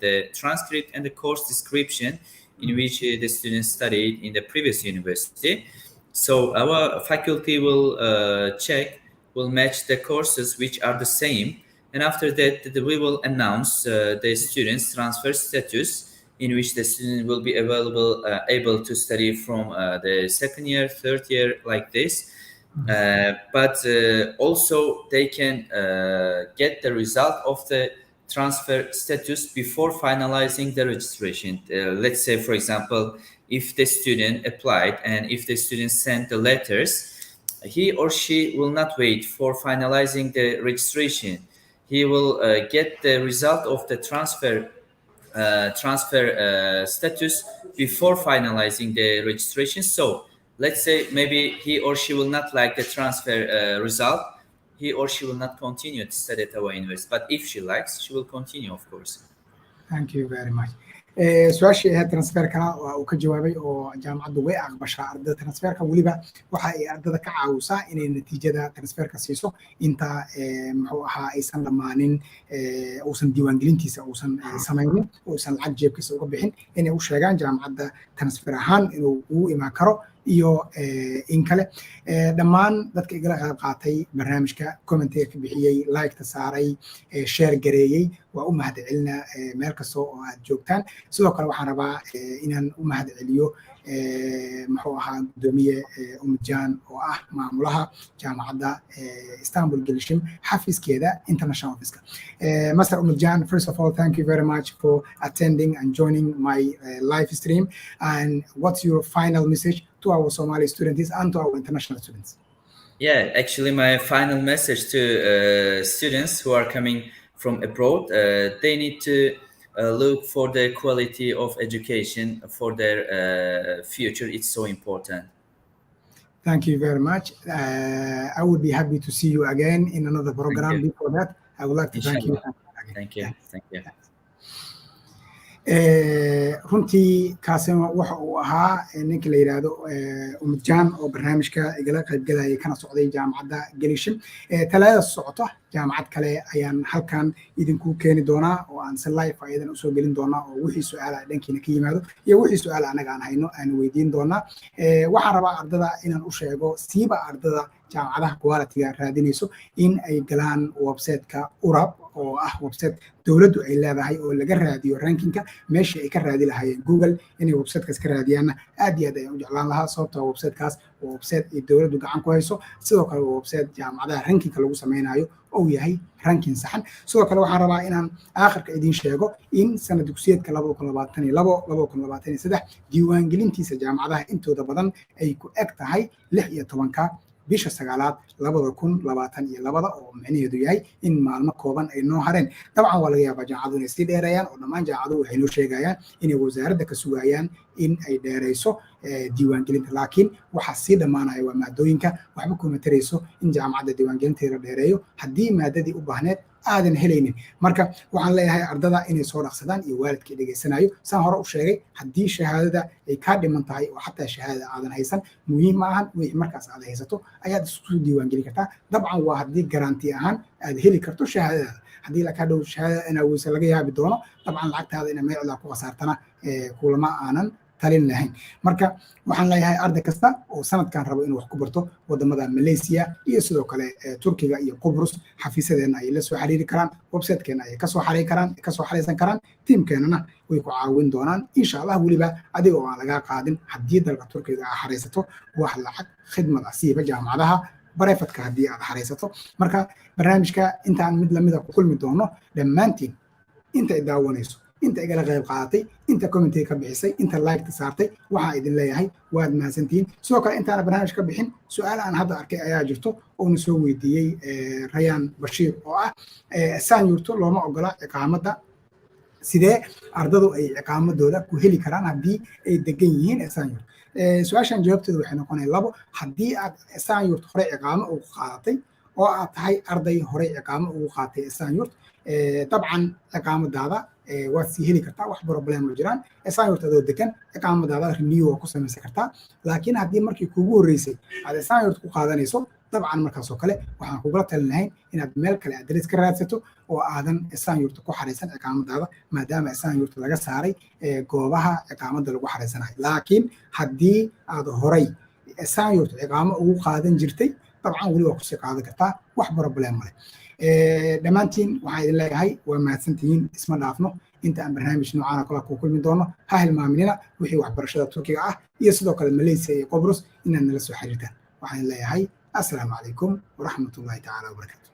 the transcript and the course description in which the student studied in the previous university. So our faculty will check, will match the courses which are the same, and after that we will announce the student's transfer status, in which the student will be able to study from the second year, third year, like this. But also they can get the result of the transfer status before finalizing the registration. Let's say, for example, if the student applied and if the student sent the letters, he or she will not wait for finalizing the registration. He will get the result of the transfer status before finalizing the registration. So let's say maybe he or she will not like the transfer result, he or she will not continue to study at our university. But if she likes, she will continue, of course. Thank you very much. su-aashii ahayd transferka waa uu ka jawaabay oo jaamacaddu way aqbashaa ardada transferka weliba waxa ay ardada ka caawisaa inay natiijada transferka siiso inta muxuu ahaa aysan dhamaanin uusan diiwaangelintiisa uusan samaynin uusan lacag jeebkiisa uga bixin inay u sheegaan jaamacadda transfer ahaan inuu ugu imaan karo iyo in kale dhammaan dadka igala qayb qaatay barnaamijka commentiga ka bixiyey like-ta saaray share gareeyey waa u mahadcelinaa meel kasta oo aad joogtaan sidoo kale waxaan rabaa inaan u mahadceliyo muxuu ahaa gudoomiye Umedjon oo ah maamulaha jamacadda Istanbul Gelisim xafiiskeeda international office. Master Umedjon, first of all, thank you very much for attending and joining my live stream. And what's your final message to our Somali students and to our international students? Yeah, actually my final message to students who are coming from abroad, they need to look for the quality of education for their future. It's so important. Thank you very much. I would be happy to see you again in another program. Before that, I would like to thank you. Thank you. Thank you. runtii kaasina waxa uu ahaa ninka la yiraahdo Umedjon oo barnaamijka igala qayb galaya kana socday jaamacadda Gelisim talaada socota jaamacad kale ayaan halkan idinku keeni doonaa oo aan si live aydan u soo gelin doonaa oo wixii su'aalaha dhankiina ka yimaado iyo wixii su'aalaha anaga aan hayno aan weydiin doonaa waxaan rabaa ardada inaan u sheego siiba ardada jaamacadaha quality-ga raadinayso in ay galaan website-ka urab oo ah website dawladdu ay leedahay oo laga raadiyo rankinka meeshii ay ka raadi lahaayeen Google inay website-kaas ka raadiyaan aad iyo aad ayaan u jeclaan lahaa sababtoo website-kaas waa website ay dawladdu gacan ku hayso sidoo kale waa website jaamacadaha rankinka lagu samaynayo oo yahay ranking saxan sidoo kale waxaan rabaa inaan aakhirka idin sheego in sanad dugsiyeedka 2022-2023 diiwaangelintiisa jaamacadaha intooda badan ay ku eg tahay 16 bisha 9 2022 oo macnaheedu yahay in maalmo kooban ay noo hareen dabcan waa laga yaabaa jaamacadu inay sii dheereeyaan oo dhammaan jaamacadu waxay noo sheegayaan inay wasaaradda ka sugayaan in ay dheereyso diiwaangelinta laakiin waxa sii dhamaanaya waa maadooyinka waxba kuma tarayso in jaamacadda diiwaangelinteeda dheereeyo haddii maadadii u baahneed aadan helaynin marka waxaan leeyahay ardada inay soo dhaqsadaan iyo waalidka dhageysanayo saan hore u sheegay haddii shahaadada ay ka dhiman tahay oo xataa shahaadada aadan haysan muhiim ma ahan wixii markaas aad haysato ayaad isku diiwaangelin kartaa dabcan waa haddii garanti ahaan aad heli karto shahaadada haddii la ka dhow shahaadada inaa weysa laga yaabi doono dabcan lacagtaada ina meecda ku khasaartana kulama aanan talin lahayn marka waxaan leeyahay arday kasta oo sanadkan rabo inuu wax ku barto wadamada Malaysia iyo sidoo kale Turkiga iyo Qobrus xafiisadeena ay la soo xiriiri karaan website-keena ay ka soo xariirsan karaan teamkeenana way ku caawin doonaan insha Allah waliba adiga oo aan laga qaadin haddii dalka Turkiga aad xariisato wax lacag khidmad asiiba jaamacadaha barefadka haddii aad xariisato marka barnaamijka intaan mid lamid ah ku kulmi doono dhammaantiin inta ay daawanayso inta igala qayb qaadatay inta comment ka bixisay inta like saartay waxa idin leeyahay waad mahadsantihiin sidoo kale intaan barnaamij ka bixin su'aal aan hadda arkay ayaa jirto oo na soo weydiiyay Rayaan Bashiir oo ah saanyurto looma ogola iqaamadda sidee ardadu ay iqaamadooda ku heli karaan haddii ay degan yihiin saanyurto su'aashan jawaabteedu waxay noqonaysaa labo haddii aad saanyurto hore iqaamo ugu qaadatay oo aad tahay arday hore iqaamo ugu qaatay saanyurto طبعا iqaamadaada waad sii heli kartaa wax problem ma jiraan saanyurta adoo degan iqaamadaada renew waa ku samaysan kartaa laakiin haddii markii kuugu horreysay aad saanyurta ku qaadanayso dabcan markaas oo kale waxaan kugula talin lahayn inaad meel kale adres ka raadsato oo aadan saanyurta ku xareysan iqaamadaada maadaama saanyurta laga saaray goobaha iqaamada lagu xareysanayo laakiin haddii aad horay saanyurta iqaamo ugu qaadan jirtay dabcan weli waa kusii qaadan kartaa wax problem ma leh dhammaantiin waxaan idin leeyahay waa mahadsantihiin isma dhaafno inta aan barnaamij noocaan oo kale ku kulmi doono ha hilmaaminina wixii waxbarashada Turkiga ah iyo sidoo kale Malaysia iyo Qobrus inaad nala soo xiriirtaan waxaan leeyahay assalaamu calaykum waraxmatullaahi tacaala wabarakaatu